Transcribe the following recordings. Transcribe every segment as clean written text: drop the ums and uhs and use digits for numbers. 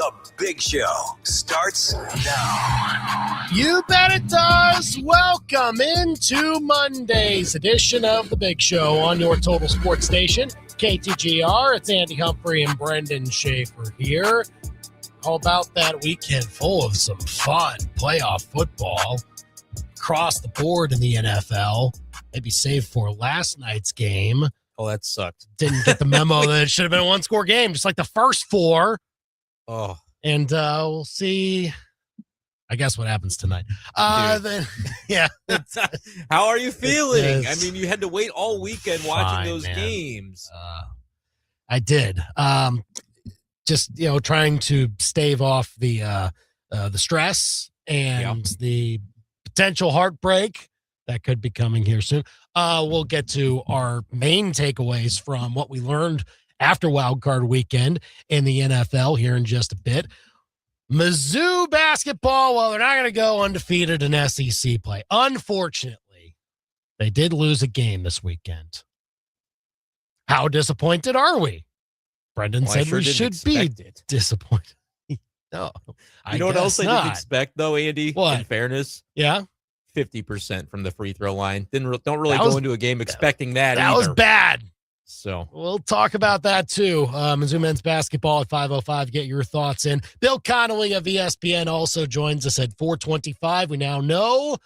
The Big Show starts now. You bet it does. Welcome into Monday's edition of The Big Show on your Total Sports Station, KTGR. It's Andy Humphrey and Brendan Schaefer here. How about that weekend full of some fun playoff football across the board in the NFL? Maybe save for last night's game. Oh, that sucked. Didn't get the memo that it should have been a one-score game, just like the first four. Oh. And we'll see, I guess, what happens tonight. Then, yeah. How are you feeling? I mean, you had to wait all weekend watching those man. games. I did. Just, trying to stave off the stress and the potential heartbreak that could be coming here soon. We'll get to our main takeaways from what we learned after Wild Card Weekend in the NFL here in just a bit. Mizzou basketball, well, they're not going to go undefeated in SEC play. Unfortunately, they did lose a game this weekend. How disappointed are we? Brendan said we should be disappointed. No, you know what else I didn't expect, though, Andy? What? In fairness? Yeah? 50% from the free throw line. Don't really go into a game expecting that either. That was bad. So we'll talk about that too. Mizzou men's basketball at 5:05. Get your thoughts in. Bill Connelly of ESPN also joins us at 4:25. We now know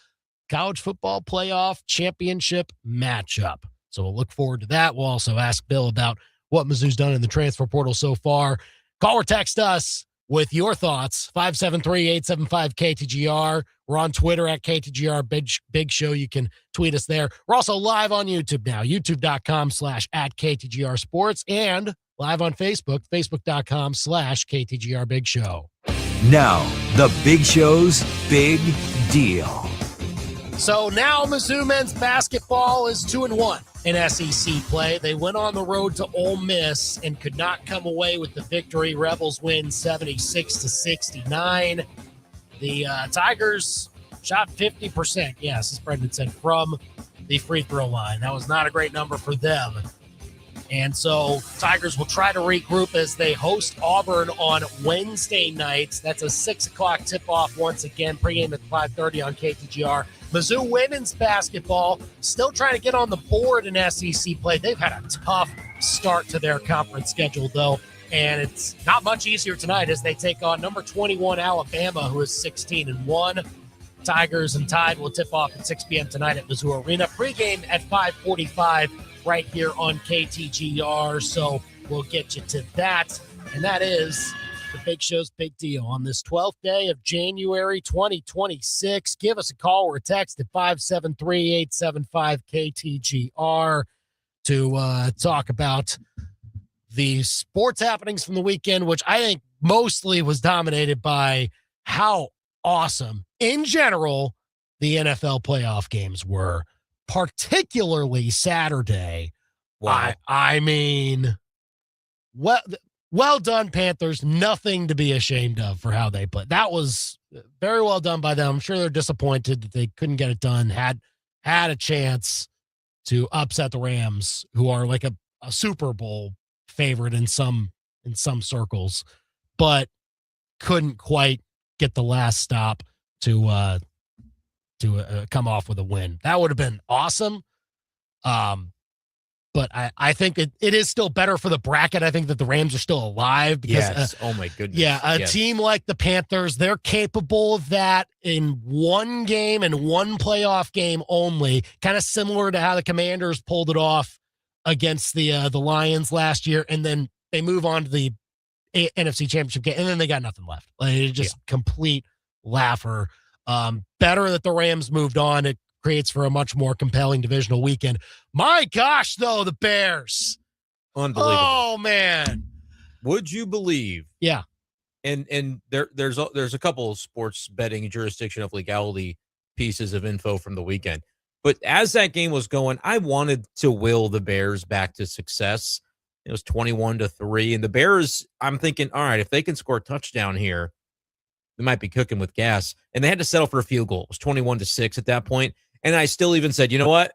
college football playoff championship matchup. So we'll look forward to that. We'll also ask Bill about what Mizzou's done in the transfer portal so far. Call or text us with your thoughts. 573-875-KTGR. We're on Twitter at KTGR Big Show. You can tweet us there. We're also live on YouTube now, youtube.com/@KTGR Sports, and live on Facebook, facebook.com/KTGR Big Show. Now, the Big Show's Big Deal. So now Mizzou men's basketball is 2-1 in SEC play. They went on the road to Ole Miss and could not come away with the victory. Rebels win 76-69. The Tigers shot 50%, yes, as Brendan said, from the free throw line. That was not a great number for them. And so Tigers will try to regroup as they host Auburn on Wednesday nights. That's a 6 o'clock tip-off once again. Pregame at 5:30 on KTGR. Mizzou women's basketball still trying to get on the board in SEC play. They've had a tough start to their conference schedule, though. And it's not much easier tonight as they take on number 21 Alabama, who is 16-1. Tigers and Tide will tip off at 6 p.m. tonight at Mizzou Arena. Pregame at 5:45 right here on KTGR. So we'll get you to that. And that is the Big Show's Big Deal on this 12th day of January 2026. Give us a call or a text at 573-875-KTGR to talk about the sports happenings from the weekend, which I think mostly was dominated by how awesome, in general, the NFL playoff games were, particularly Saturday. Wow. I mean, well done, Panthers. Nothing to be ashamed of for how they played. That was very well done by them. I'm sure they're disappointed that they couldn't get it done. Had a chance to upset the Rams, who are like a Super Bowl favorite in some circles, but couldn't quite get the last stop to come off with a win. That would have been awesome. But I think it is still better for the bracket. I think that the Rams are still alive because, oh my goodness. Yeah, a team like the Panthers, they're capable of that in one game and one playoff game only, kind of similar to how the Commanders pulled it off against the Lions last year, and then they move on to the NFC Championship game, and then they got nothing left. Like, it's just complete laugher. Better that the Rams moved on. It creates for a much more compelling divisional weekend. My gosh, though, the Bears. Unbelievable. Oh, man. Would you believe? Yeah. And there's a couple of sports betting jurisdiction of legality pieces of info from the weekend. But as that game was going, I wanted to will the Bears back to success. It was 21-3. And the Bears, I'm thinking, all right, if they can score a touchdown here, they might be cooking with gas. And they had to settle for a field goal. It was 21-6 at that point. And I still even said, you know what?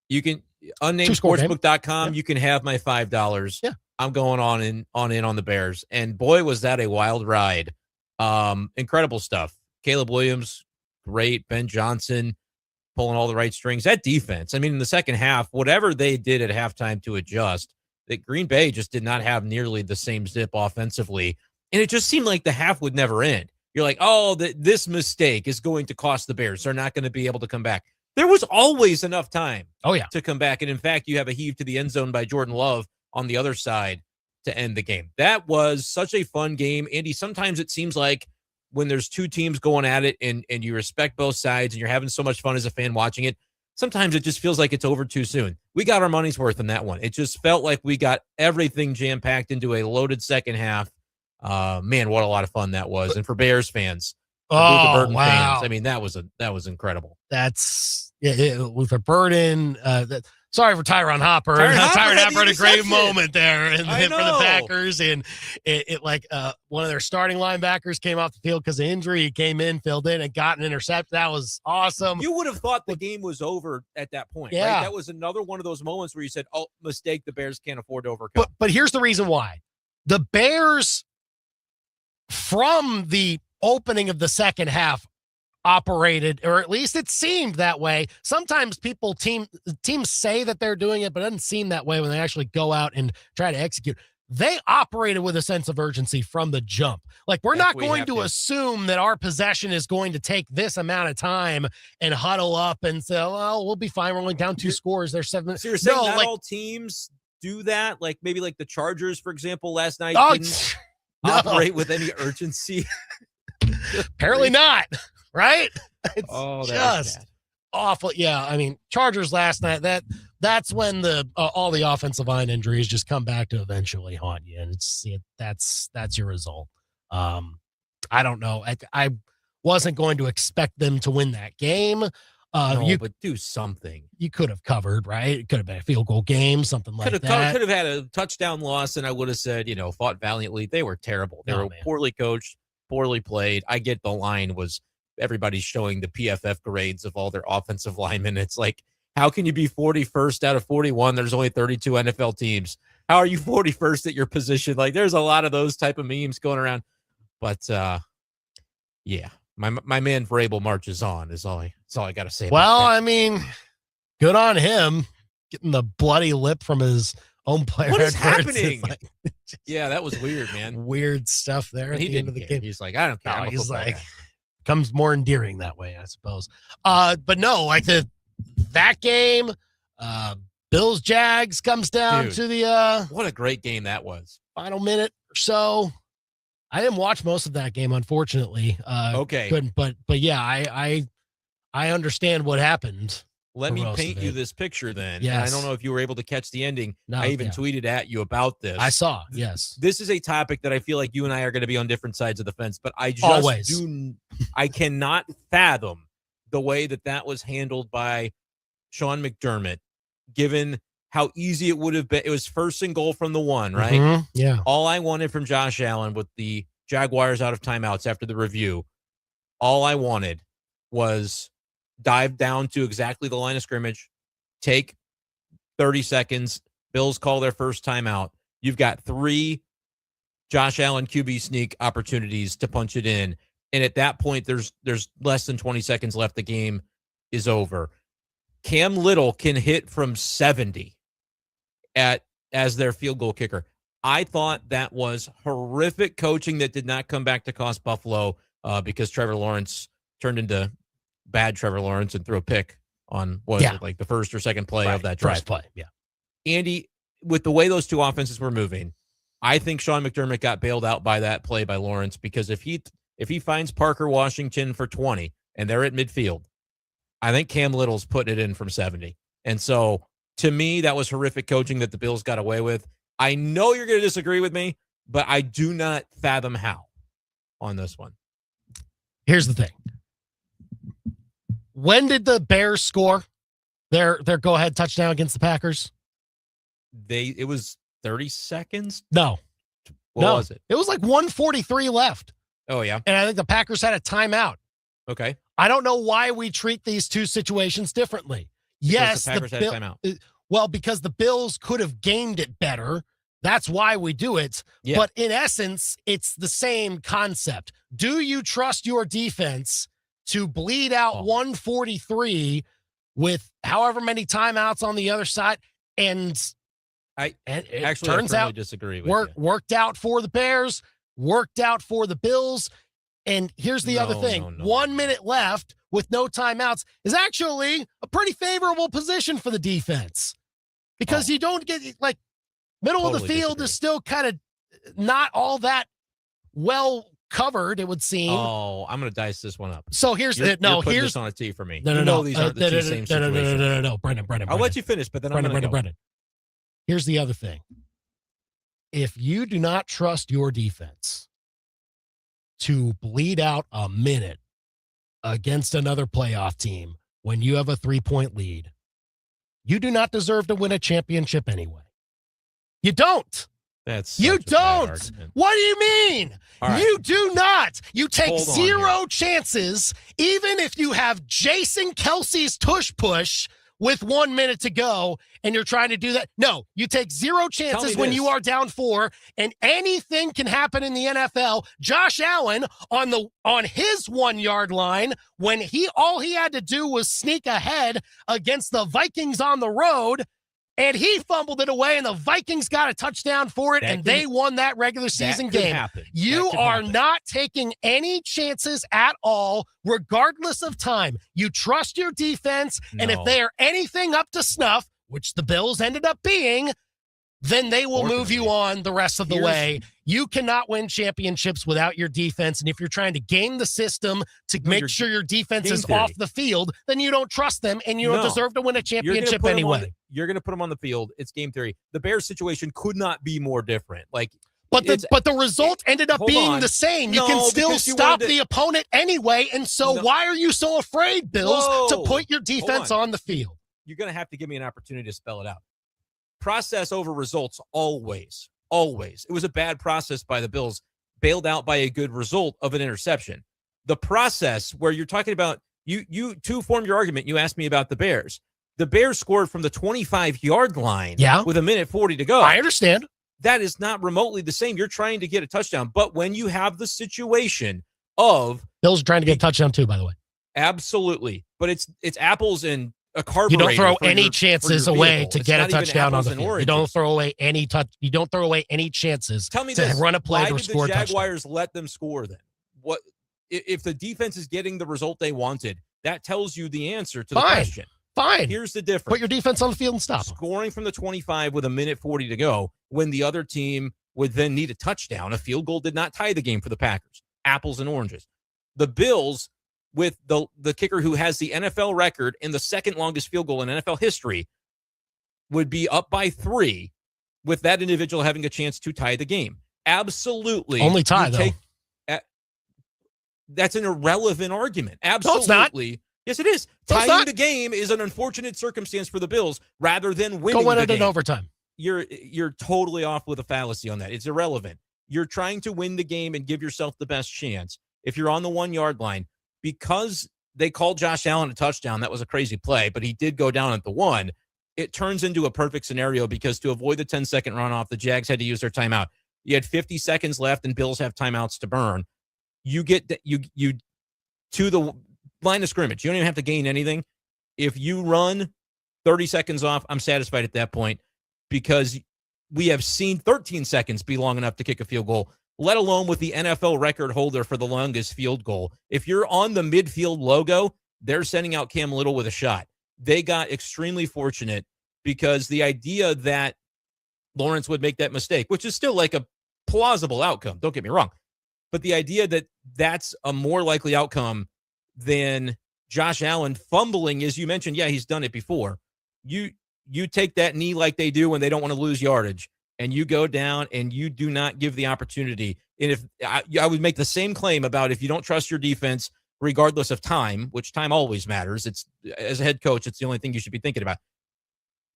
You can Unnamedssportsbook.com. You can have my $5. Yeah. I'm going on in on the Bears. And boy, was that a wild ride. Incredible stuff. Caleb Williams, great. Ben Johnson pulling all the right strings. That defense, I mean, in the second half, whatever they did at halftime to adjust, that Green Bay just did not have nearly the same zip offensively. And it just seemed like the half would never end. You're like, oh, this mistake is going to cost the Bears. They're not going to be able to come back. There was always enough time to come back. And in fact, you have a heave to the end zone by Jordan Love on the other side to end the game. That was such a fun game. Andy, sometimes it seems like when there's two teams going at it and you respect both sides and you're having so much fun as a fan watching it, sometimes it just feels like it's over too soon. We got our money's worth in that one. It just felt like we got everything jam-packed into a loaded second half. Man, what a lot of fun that was. And for Bears fans, fans, I mean, that was incredible. That's Luther Burden. Sorry for Tyron Hopper. Tyron Hopper had a great moment there and for the Packers. And it one of their starting linebackers came off the field because of injury. He came in, filled in, and got an interception. That was awesome. You would have thought the game was over at that point. Yeah. Right? That was another one of those moments where you said, oh, mistake the Bears can't afford to overcome. But here's the reason why. The Bears, from the opening of the second half, operated, or at least it seemed that way. Sometimes teams say that they're doing it, but it doesn't seem that way when they actually go out and try to execute. They operated with a sense of urgency from the jump. Like, we're not going to assume that our possession is going to take this amount of time and huddle up and say, well, we'll be fine. We're only down 2 scores. There's 7 minutes. So you're saying all teams do that? Like maybe like the Chargers, for example, last night didn't operate with any urgency? Apparently not. Right? It's just awful. Yeah, I mean, Chargers last night, that's when the all the offensive line injuries just come back to eventually haunt you, and that's your result. I don't know. I wasn't going to expect them to win that game. But do something. You could have covered, right? It could have been a field goal game, something like that. Could have had a touchdown loss, and I would have said, fought valiantly. They were terrible. They were poorly coached, poorly played. I get the line was everybody's showing the PFF grades of all their offensive linemen. It's like, how can you be 41st out of 41? There's only 32 NFL teams. How are you 41st at your position? Like, there's a lot of those type of memes going around. But yeah, my man Vrabel marches on is all I got to say. Well, I mean, good on him getting the bloody lip from his own player. What is happening? Yeah, that was weird, man. Weird stuff there at the end of the game. He's like, I don't care. No, he's like, comes more endearing that way, I suppose. But no, like that game, Bills Jags comes down to the what a great game that was. Final minute or so. I didn't watch most of that game, unfortunately. Couldn't, but yeah, I understand what happened. Let me paint you this picture then. Yes. I don't know if you were able to catch the ending. No, I even tweeted at you about this. I saw, yes. This is a topic that I feel like you and I are going to be on different sides of the fence, but I just I cannot fathom the way that was handled by Sean McDermott, given how easy it would have been. It was 1st and goal from the 1, right? Mm-hmm. Yeah. All I wanted from Josh Allen with the Jaguars out of timeouts after the review, all I wanted was dive down to exactly the line of scrimmage, take 30 seconds, Bills call their first timeout. You've got 3 Josh Allen QB sneak opportunities to punch it in. And at that point, there's less than 20 seconds left. The game is over. Cam Little can hit from 70 as their field goal kicker. I thought that was horrific coaching that did not come back to cost Buffalo because Trevor Lawrence turned into bad Trevor Lawrence and threw a pick on like the first or second play of that drive. First play, yeah. Andy, with the way those two offenses were moving, I think Sean McDermott got bailed out by that play by Lawrence, because if he finds Parker Washington for 20 and they're at midfield, I think Cam Little's putting it in from 70. And so to me, that was horrific coaching that the Bills got away with. I know you're going to disagree with me, but I do not fathom how on this one. Here's the thing. When did the Bears score their go-ahead touchdown against the Packers? It was 30 seconds? No. What was it? It was like 1:43 left. Oh, yeah. And I think the Packers had a timeout. Okay. I don't know why we treat these two situations differently. Yes, the Packers had a timeout. well, because the Bills could have gamed it better. That's why we do it. Yeah. But in essence, it's the same concept. Do you trust your defense to bleed out 143 with however many timeouts on the other side? And it actually turns out disagree with you. Worked out for the Bears, worked out for the Bills. And here's the other thing. 1 minute left with no timeouts is actually a pretty favorable position for the defense because you don't get like middle of the field is still kind of not all that well covered, it would seem. Oh, I'm going to dice this one up. So here's you're putting this on a tee for me. No. These aren't the two same situations. No, Brendan. I'll let you finish, but then I'm going to go. Brendan. Here's the other thing. If you do not trust your defense to bleed out a minute against another playoff team when you have a 3-point lead, you do not deserve to win a championship anyway. You don't. You don't. What do you mean? Right. You do not. You take zero chances, even if you have Jason Kelsey's tush push with 1 minute to go and you're trying to do that. No, you take zero chances when you are down 4 and anything can happen in the NFL. Josh Allen on his 1 yard line when all he had to do was sneak ahead against the Vikings on the road and he fumbled it away and the Vikings got a touchdown for it and they won that regular season game. You are not taking any chances at all, regardless of time. You trust your defense, and if they are anything up to snuff, which the Bills ended up being, then they will move you on the rest of the way. You cannot win championships without your defense. And if you're trying to game the system to make sure your defense is off the field, then you don't trust them and you don't deserve to win a championship anyway. You're going to put them on the field. It's game theory. The Bears situation could not be more different. But the result ended up being the same. You can still stop the opponent anyway. And so why are you so afraid, Bills, to put your defense on the field? You're going to have to give me an opportunity to spell it out. Process over results, always. It was a bad process by the Bills, bailed out by a good result of an interception. The process where you're talking about, you to form your argument, you asked me about the Bears. The Bears scored from the 25-yard line with 1:40 to go. I understand. That is not remotely the same. You're trying to get a touchdown. But when you have the situation of... Bills are trying to get a touchdown too, by the way. Absolutely. But it's apples and a carburetor. You don't throw any chances away to get a touchdown on the field. You don't throw away any You don't throw away any chances to run a play or score a touchdown. Why did the Jaguars let them score then? What if the defense is getting the result they wanted? That tells you the answer to the question. Fine. Here's the difference. Put your defense on the field and stop them. Scoring from the 25 with 1:40 to go when the other team would then need a touchdown. A field goal did not tie the game for the Packers. Apples and oranges. The Bills, with the kicker who has the NFL record and the second longest field goal in NFL history, would be up by 3 with that individual having a chance to tie the game. Absolutely. Only tie, though. That's an irrelevant argument. Absolutely. No, it's not. Yes, it is. Tying the game is an unfortunate circumstance for the Bills rather than winning Go win the it game. in overtime. You're totally off with a fallacy on that. It's irrelevant. You're trying to win the game and give yourself the best chance. If you're on the 1 yard line, because they called Josh Allen a touchdown, that was a crazy play, but he did go down at the 1. It turns into a perfect scenario because to avoid the 10-second runoff, the Jags had to use their timeout. You had 50 seconds left, and Bills have timeouts to burn. You get you to the line of scrimmage. You don't even have to gain anything. If you run 30 seconds off, I'm satisfied at that point because we have seen 13 seconds be long enough to kick a field goal, let alone with the NFL record holder for the longest field goal. If you're on the midfield logo, they're sending out Cam Little with a shot. They got extremely fortunate because the idea that Lawrence would make that mistake, which is still like a plausible outcome, don't get me wrong, but the idea that that's a more likely outcome than Josh Allen fumbling, as you mentioned, he's done it before. You take that knee like they do when they don't want to lose yardage, and you go down and you do not give the opportunity. And if I would make the same claim about if you don't trust your defense, regardless of time, which time always matters. It's as a head coach, it's the only thing you should be thinking about.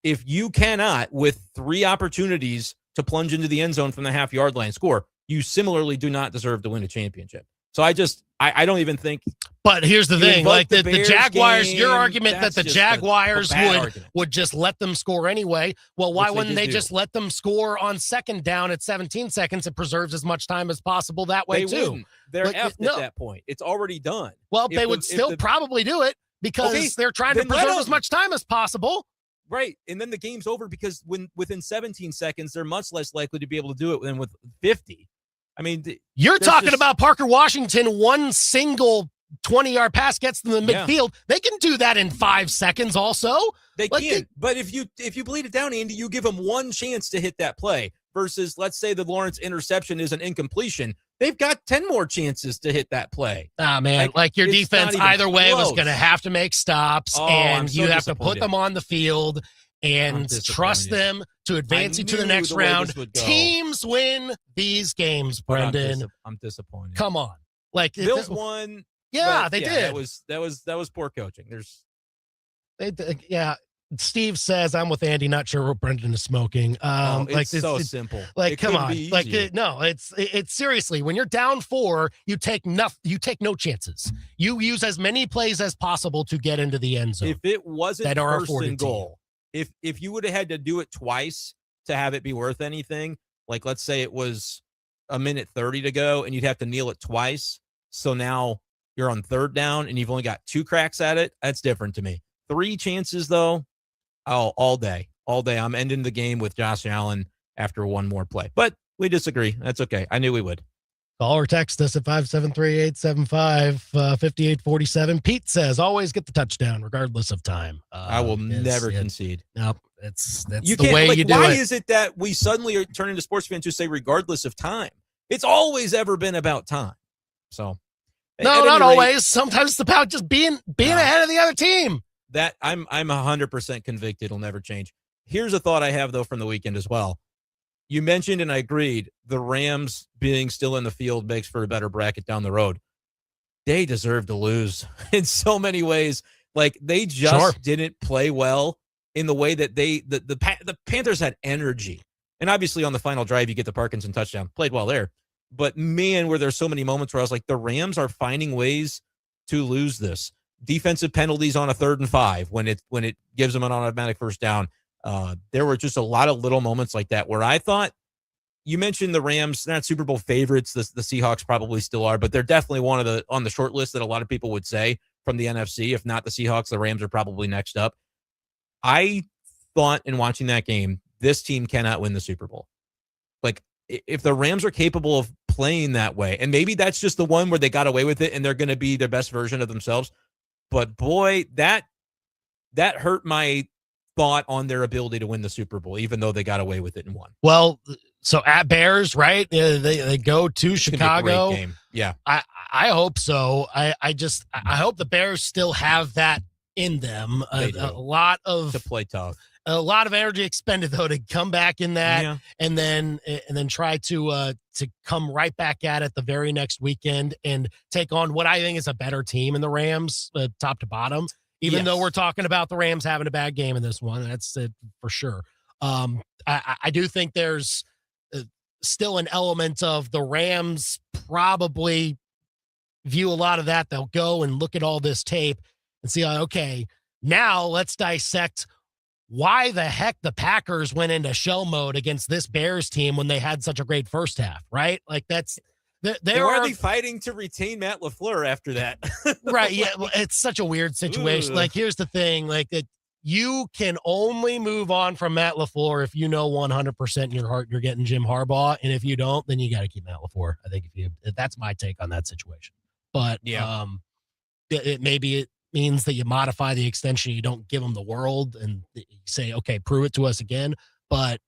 If you cannot, with 3 opportunities to plunge into the end zone from the half-yard line score, you similarly do not deserve to win a championship. So I don't even think. But here's the thing, like the Jaguars, game, your argument that the Jaguars would just let them score anyway. Well, why wouldn't they just let them score on second down at 17 seconds? It preserves as much time as possible that way too. Wouldn't. They're effed at that point. It's already done. Well, they would still probably do it because they're trying to preserve as much time as possible. Right. And then the game's over because within 17 seconds, they're much less likely to be able to do it than with 50. I mean, you're talking about Parker Washington, one single 20-yard pass gets them in the midfield. They can do that in 5 seconds also. They can. But if you bleed it down, Andy, you give them one chance to hit that play versus, let's say, the Lawrence interception is an incompletion. They've got 10 more chances to hit that play. Ah, man. Like your defense either way was going to have to make stops, and you have to put them on the field and trust them to advance you to the next round. Teams win these games, Brendan. I'm disappointed. Come on. Like Bills won. Yeah, they did. That was poor coaching. Steve says I'm with Andy. Not sure what Brendan is smoking. It's so simple. Like, come on. Like, it's seriously. When you're down 4, you take no chances. You use as many plays as possible to get into the end zone. If it wasn't that first and goal, if you would have had to do it twice to have it be worth anything, like let's say it was a minute 30 to go and you'd have to kneel it twice. So now you're on third down and you've only got 2 cracks at it. That's different to me. 3 chances though. Oh, all day. I'm ending the game with Josh Allen after one more play, but we disagree. That's okay. I knew we would. Call or text us at 573-875-5847. Pete says, always get the touchdown regardless of time. I will never concede. Nope. That's the way you do it. Why is it that we suddenly turn into sports fans who say regardless of time? It's always ever been about time. So no, not always. Sometimes it's about just being ahead of the other team. That I'm 100% convicted it'll never change. Here's a thought I have though from the weekend as well. You mentioned, and I agreed, the Rams being still in the field makes for a better bracket down the road. They deserve to lose in so many ways. Like they just didn't play well in the way that the Panthers had energy. And obviously on the final drive, you get the Parkinson touchdown. Played well there. But man, were there so many moments where I was like, the Rams are finding ways to lose this. Defensive penalties on a 3rd and 5 when it gives them an automatic first down. There were just a lot of little moments like that where I thought, you mentioned the Rams, they're not Super Bowl favorites. The Seahawks probably still are, but they're definitely on the short list that a lot of people would say from the NFC. If not the Seahawks, the Rams are probably next up. I thought in watching that game, this team cannot win the Super Bowl. Like if the Rams are capable of playing that way, and maybe that's just the one where they got away with it and they're going to be their best version of themselves. But boy, that hurt my thought on their ability to win the Super Bowl, even though they got away with it and won. Well, so at Bears, right? They go to Chicago. Game. Yeah, I hope so. I hope the Bears still have that in them. A lot of to play tough. A lot of energy expended though to come back in that, and then try to come right back at it the very next weekend and take on what I think is a better team in the Rams, top to bottom. Even though we're talking about the Rams having a bad game in this one, that's it for sure. I do think there's still an element of the Rams probably view a lot of that. They'll go and look at all this tape and see, okay, now let's dissect why the heck the Packers went into shell mode against this Bears team when they had such a great first half, right? Like that's they're already fighting to retain Matt LaFleur after that. Right. Yeah. Well, it's such a weird situation. Like, here's the thing, like that you can only move on from Matt LaFleur if you know 100% in your heart you're getting Jim Harbaugh. And if you don't, then you got to keep Matt LaFleur. I think that's my take on that situation. But it means that you modify the extension. You don't give them the world and you say, okay, prove it to us again. But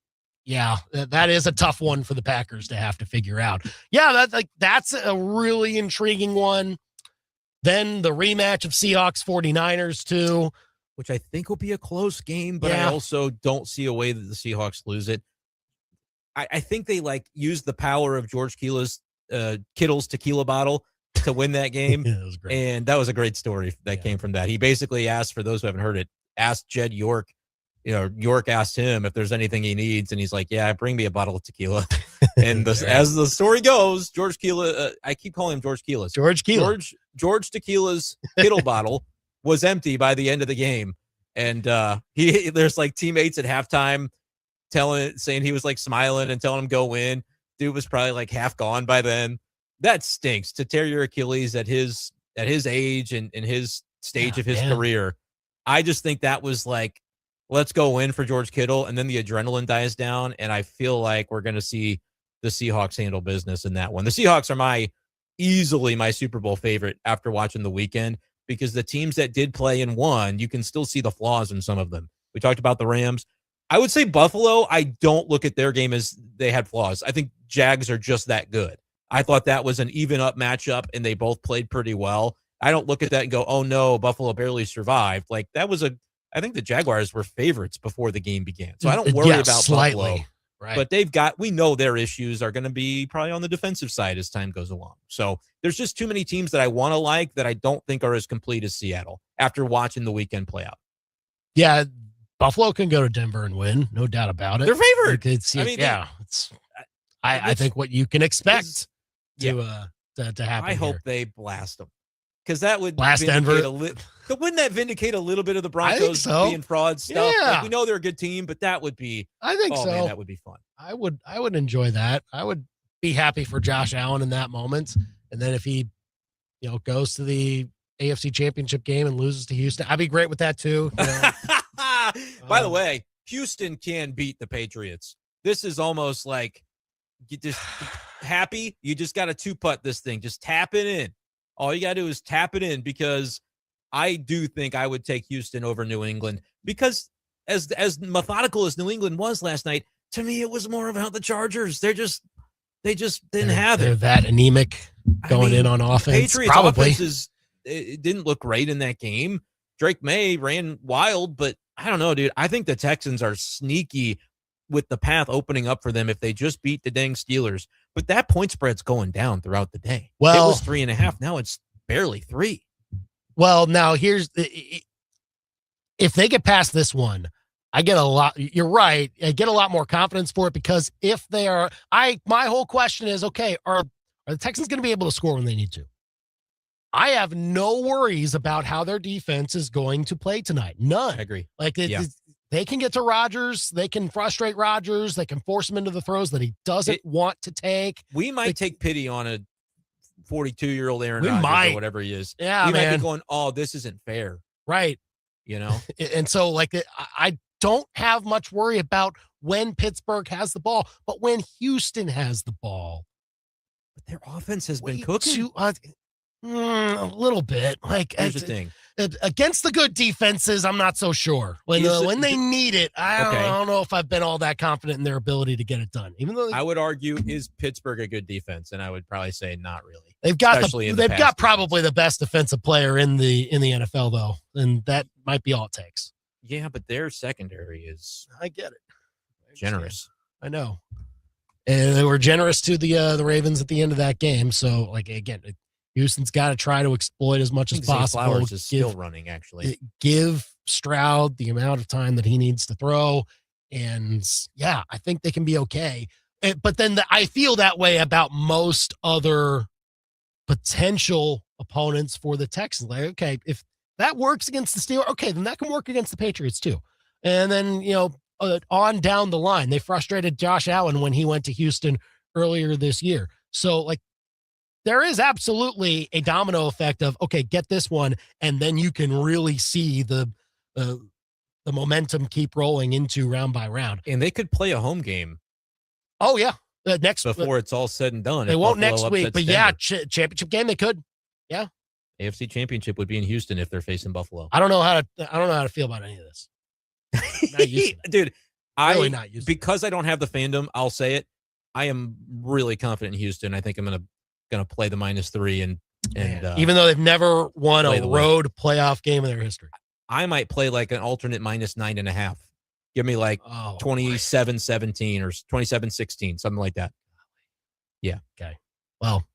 yeah, that is a tough one for the Packers to have to figure out. Yeah, that's a really intriguing one. Then the rematch of Seahawks 49ers too, which I think will be a close game, but I also don't see a way that the Seahawks lose it. I think they use the power of George Kittle's tequila bottle to win that game. Yeah, that was great. And that was a great story that came from that. He basically asked, for those who haven't heard it, asked Jed York, York asked him if there's anything he needs. And he's like, yeah, bring me a bottle of tequila. And as the story goes, George Keela, I keep calling him George Keelis. George Keela. George Tequila's Kittle bottle was empty by the end of the game. And there's like teammates at halftime saying he was like smiling and telling him go win. Dude was probably like half gone by then. That stinks to tear your Achilles at his age and in his stage of his career. I just think that was like, let's go win for George Kittle. And then the adrenaline dies down. And I feel like we're going to see the Seahawks handle business in that one. The Seahawks are easily my Super Bowl favorite after watching the weekend, because the teams that did play and won, you can still see the flaws in some of them. We talked about the Rams. I would say Buffalo, I don't look at their game as they had flaws. I think Jags are just that good. I thought that was an even up matchup, and they both played pretty well. I don't look at that and go, oh no, Buffalo barely survived. Like that was I think the Jaguars were favorites before the game began. So I don't worry about slightly. Buffalo. Right. But we know their issues are going to be probably on the defensive side as time goes along. So there's just too many teams that I want to like that I don't think are as complete as Seattle after watching the weekend play out. Yeah, Buffalo can go to Denver and win, no doubt about it. They're favored. I think what you can expect to happen. I hope they blast them, because that would blast Denver. Wouldn't that vindicate a little bit of the Broncos being fraud stuff? Yeah. Like, we know they're a good team, but that would be. I think so. Man, that would be fun. I would enjoy that. I would be happy for Josh Allen in that moment, and then if he, goes to the AFC Championship game and loses to Houston, I'd be great with that too. By the way, Houston can beat the Patriots. This is almost like you just happy. You just got to two-putt this thing. Just tap it in. All you got to do is tap it in, because I do think I would take Houston over New England, because as methodical as New England was last night, to me it was more about the Chargers. They just didn't have it. They're that anemic going in on offense. Patriots probably. Offense it didn't look great in that game. Drake May ran wild, but I don't know, dude. I think the Texans are sneaky with the path opening up for them if they just beat the dang Steelers. But that point spread's going down throughout the day. Well, it was 3.5. Now it's barely 3. Well, now if they get past this one, I get a lot. You're right. I get a lot more confidence for it, because if they are, my whole question is, okay, are the Texans going to be able to score when they need to? I have no worries about how their defense is going to play tonight. None. I agree. They can get to Rodgers. They can frustrate Rodgers. They can force him into the throws that he doesn't want to take. We might take pity on a 42-year-old Aaron Rodgers or whatever he is. Yeah, we might be going, oh, this isn't fair. Right. And so I don't have much worry about when Pittsburgh has the ball, but when Houston has the ball. But their offense has been cooking. A little bit. Here's the thing. Against the good defenses, I'm not so sure. When they need it, I don't know if I've been all that confident in their ability to get it done. Even though I would argue, is Pittsburgh a good defense? And I would probably say not really. They've got probably the best defensive player in the NFL, though, and that might be all it takes. Yeah, but their secondary is. I get it. Generous. I know. And they were generous to the Ravens at the end of that game. So, again, Houston's got to try to exploit as much as possible. Flowers is still running, actually. Give Stroud the amount of time that he needs to throw. And, yeah, I think they can be okay. But then I feel that way about most other potential opponents for the Texans. Like, okay, if that works against the Steelers, okay, then that can work against the Patriots too. And then, on down the line, they frustrated Josh Allen when he went to Houston earlier this year. So, there is absolutely a domino effect of, okay, get this one, and then you can really see the momentum keep rolling into round by round. And they could play a home game. Oh, yeah. Before it's all said and done. They won't next week, but yeah, championship game, they could. Yeah. AFC Championship would be in Houston if they're facing Buffalo. I don't know how to feel about any of this. Dude, really not used because I don't have the fandom, I'll say it. I am really confident in Houston. I think I'm gonna play the -3 and even though they've never won a road playoff game in their history. I might play like an alternate -9.5. Give me 27-17 or 27-16, something like that. Yeah. Okay. Well,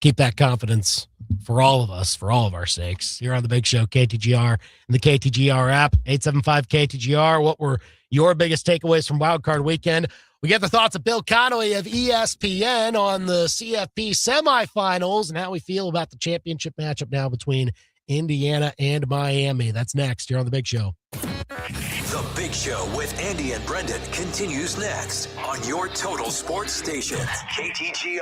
keep that confidence for all of us, for all of our sakes. Here on The Big Show, KTGR and the KTGR app, 875-KTGR. What were your biggest takeaways from Wild Card Weekend? We get the thoughts of Bill Connelly of ESPN on the CFP semifinals and how we feel about the championship matchup now between Indiana and Miami. That's next here on The Big Show. The Big Show with Andy and Brendan continues next on your total sports station, KTGR.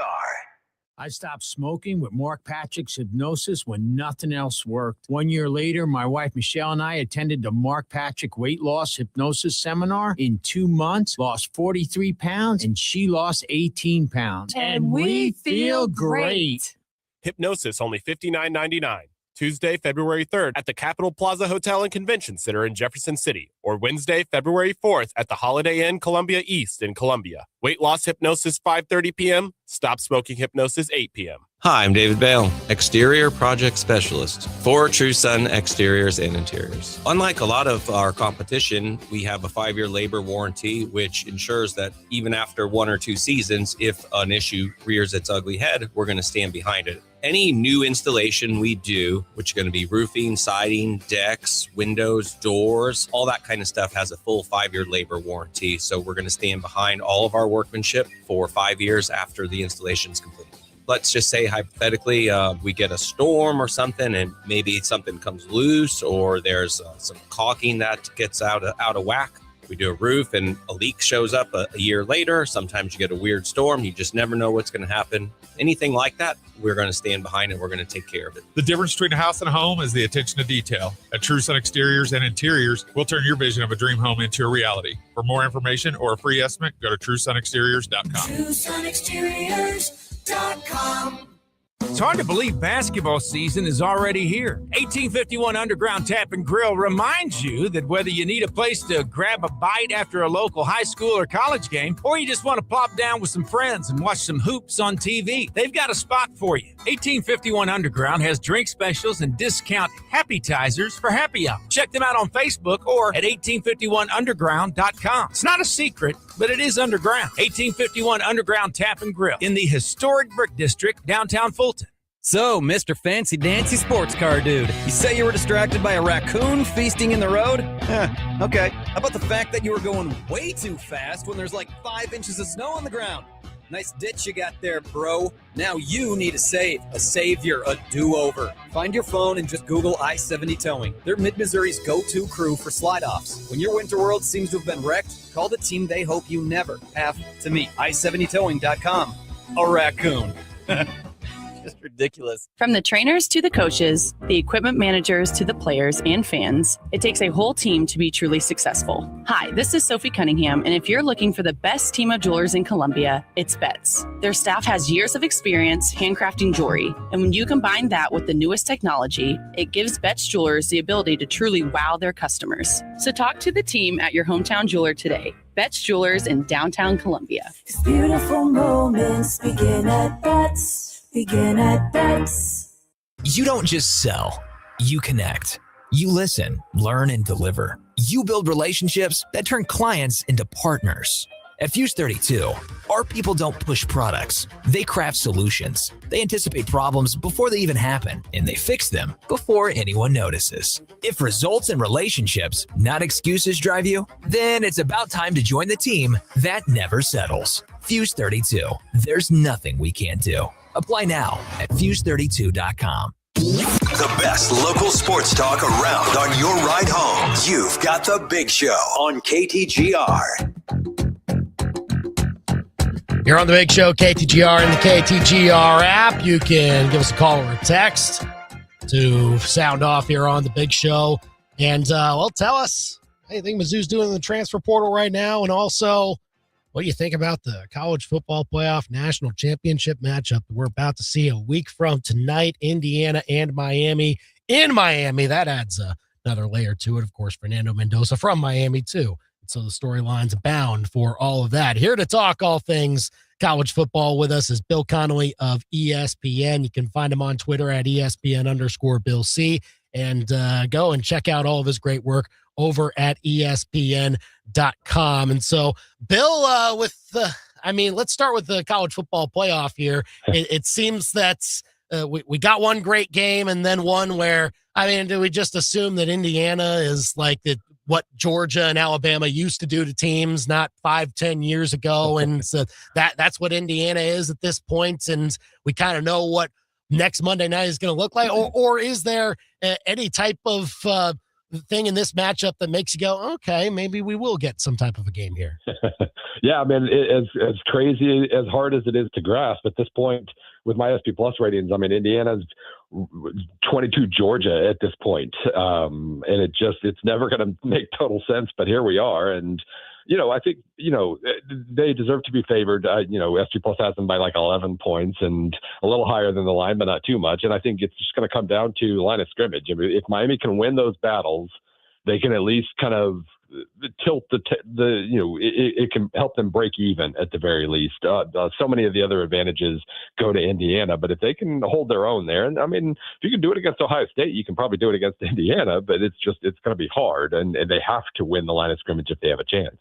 I stopped smoking with Mark Patrick's hypnosis when nothing else worked. 1 year later, my wife Michelle and I attended the Mark Patrick weight loss hypnosis seminar. In 2 months, lost 43 pounds, and she lost 18 pounds. And we feel great. Hypnosis, only $59.99. Tuesday, February 3rd at the Capitol Plaza Hotel and Convention Center in Jefferson City, or Wednesday, February 4th at the Holiday Inn Columbia East in Columbia. Weight loss hypnosis 5:30 p.m. Stop smoking hypnosis 8 p.m. Hi, I'm David Bale, Exterior Project Specialist for True Sun Exteriors and Interiors. Unlike a lot of our competition, we have a 5-year labor warranty, which ensures that even after 1 or 2 seasons, if an issue rears its ugly head, we're going to stand behind it. Any new installation we do, which is going to be roofing, siding, decks, windows, doors, all that kind of stuff has a full 5-year labor warranty. So we're going to stand behind all of our workmanship for 5 years after the installation is complete. Let's just say hypothetically, we get a storm or something and maybe something comes loose or there's some caulking that gets out of whack. We do a roof and a leak shows up a year later. Sometimes you get a weird storm. You just never know what's going to happen. Anything like that, we're going to stand behind and we're going to take care of it. The difference between a house and a home is the attention to detail. At True Sun Exteriors and Interiors, we'll turn your vision of a dream home into a reality. For more information or a free estimate, go to TrueSunExteriors.com. TrueSunExteriors.com. It's hard to believe basketball season is already here. 1851 Underground Tap and Grill reminds you that whether you need a place to grab a bite after a local high school or college game, or you just want to plop down with some friends and watch some hoops on TV, they've got a spot for you. 1851 Underground has drink specials and discount happytizers for happy hour. Check them out on Facebook or at 1851underground.com. It's not a secret, but it is underground. 1851 Underground Tap and Grill in the historic Brick District, downtown Fulton. So, Mr. Fancy Dancy Sports Car Dude, you say you were distracted by a raccoon feasting in the road? Okay. How about the fact that you were going way too fast when there's like 5 inches of snow on the ground? Nice ditch you got there, bro. Now you need a savior, a do-over. Find your phone and just Google I-70 Towing. They're Mid-Missouri's go-to crew for slide-offs. When your winter world seems to have been wrecked, call the team they hope you never have to meet. I-70towing.com. A raccoon. Just ridiculous. From the trainers to the coaches, the equipment managers to the players and fans, it takes a whole team to be truly successful. Hi, this is Sophie Cunningham, and if you're looking for the best team of jewelers in Columbia, it's Betts. Their staff has years of experience handcrafting jewelry, and when you combine that with the newest technology, it gives Betts Jewelers the ability to truly wow their customers. So talk to the team at your hometown jeweler today. Betts Jewelers in downtown Columbia. These beautiful moments begin at Betts. Begin at Betts. You don't just sell, you connect. You listen, learn, and deliver. You build relationships that turn clients into partners. At Fuse 32, our people don't push products. They craft solutions. They anticipate problems before they even happen, and they fix them before anyone notices. If results and relationships, not excuses, drive you, then it's about time to join the team that never settles. Fuse 32. There's nothing we can't do. Apply now at Fuse32.com. The best local sports talk around on your ride home. You've got The Big Show on KTGR. You're on The Big Show, KTGR, and the KTGR app. You can give us a call or a text to sound off here on The Big Show. And, tell us anything Mizzou's doing in the transfer portal right now, and also what do you think about the college football playoff national championship matchup that we're about to see a week from tonight, Indiana and Miami in Miami? That adds another layer to it. Of course, Fernando Mendoza from Miami, too. So the storylines abound for all of that. Here to talk all things college football with us is Bill Connelly of ESPN. You can find him on Twitter at ESPN_Bill C. And go and check out all of his great work over at ESPN.com. And so, Bill, let's start with the college football playoff here. It seems that we got one great game and then one where, do we just assume that Indiana is like the what Georgia and Alabama used to do to teams not 5-10 years ago. And so that's what Indiana is at this point. And we kind of know what next Monday night is going to look like. Or is there any type of thing in this matchup that makes you go, okay, maybe we will get some type of a game here? Yeah, I mean, as crazy, as hard as it is to grasp at this point with my SP Plus ratings, I mean, Indiana's 22 Georgia at this point. And it's never going to make total sense, but here we are. And, I think, they deserve to be favored. SP Plus has them by like 11 points and a little higher than the line, but not too much. And I think it's just going to come down to line of scrimmage. I mean, if Miami can win those battles, they can at least kind of tilt it can help them break even at the very least. So many of the other advantages go to Indiana, but if they can hold their own there, and I mean, if you can do it against Ohio State, you can probably do it against Indiana, but it's going to be hard, and they have to win the line of scrimmage if they have a chance.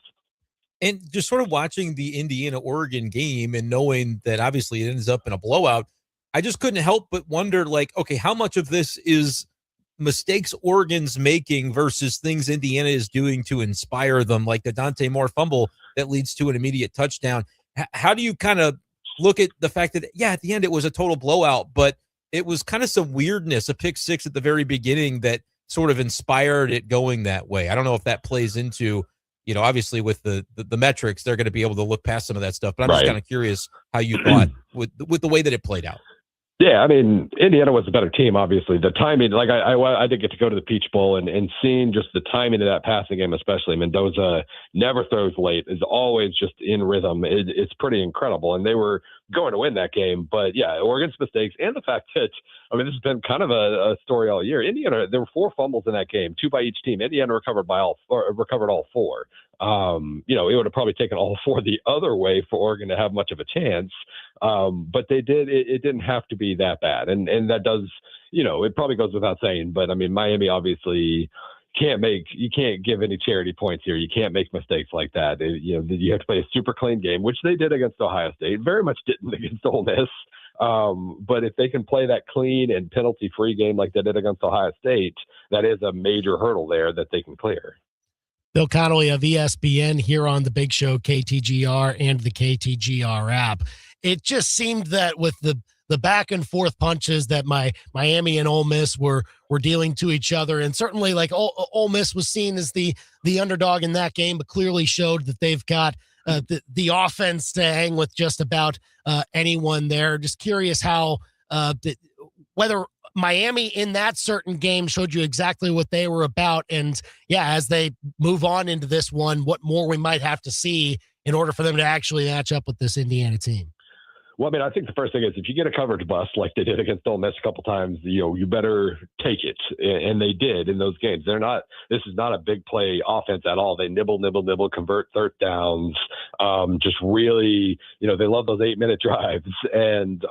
And just sort of watching the Indiana-Oregon game and knowing that obviously it ends up in a blowout, I just couldn't help but wonder, like, okay, how much of this is mistakes Oregon's making versus things Indiana is doing to inspire them, like the Dante Moore fumble that leads to an immediate touchdown? How do you kind of look at the fact that, yeah, at the end it was a total blowout, but it was kind of some weirdness, a pick six at the very beginning that sort of inspired it going that way? I don't know if that plays into, obviously with the metrics, they're going to be able to look past some of that stuff, but I'm just kind of curious how you thought with the way that it played out. Yeah, I mean, Indiana was a better team, obviously. The timing, like I did get to go to the Peach Bowl and seeing just the timing of that passing game, especially Mendoza never throws late, is always just in rhythm. It's pretty incredible. And they were going to win that game. But yeah, Oregon's mistakes and the fact that, I mean, this has been kind of a story all year. Indiana, there were 4 fumbles in that game, 2 by each team. Indiana recovered all 4. It would have probably taken all 4 the other way for Oregon to have much of a chance. But they did, it didn't have to be that bad. And that does, it probably goes without saying, but I mean, Miami obviously you can't give any charity points here. You can't make mistakes like that. You have to play a super clean game, which they did against Ohio State, very much didn't against Ole Miss. But if they can play that clean and penalty-free game like they did against Ohio State, that is a major hurdle there that they can clear. Bill Connelly of ESPN here on the Big Show, KTGR, and the KTGR app. It just seemed that with the back and forth punches that Miami and Ole Miss were dealing to each other, and certainly like Ole Miss was seen as the underdog in that game, but clearly showed that they've got the offense to hang with just about anyone there. Just curious how whether Miami in that certain game showed you exactly what they were about. And yeah, as they move on into this one, what more we might have to see in order for them to actually match up with this Indiana team. Well, I mean, I think the first thing is if you get a coverage bust like they did against Ole Miss a couple times, you better take it. And they did in those games. This is not a big play offense at all. They nibble, convert third downs. Just really, they love those 8-minute drives. And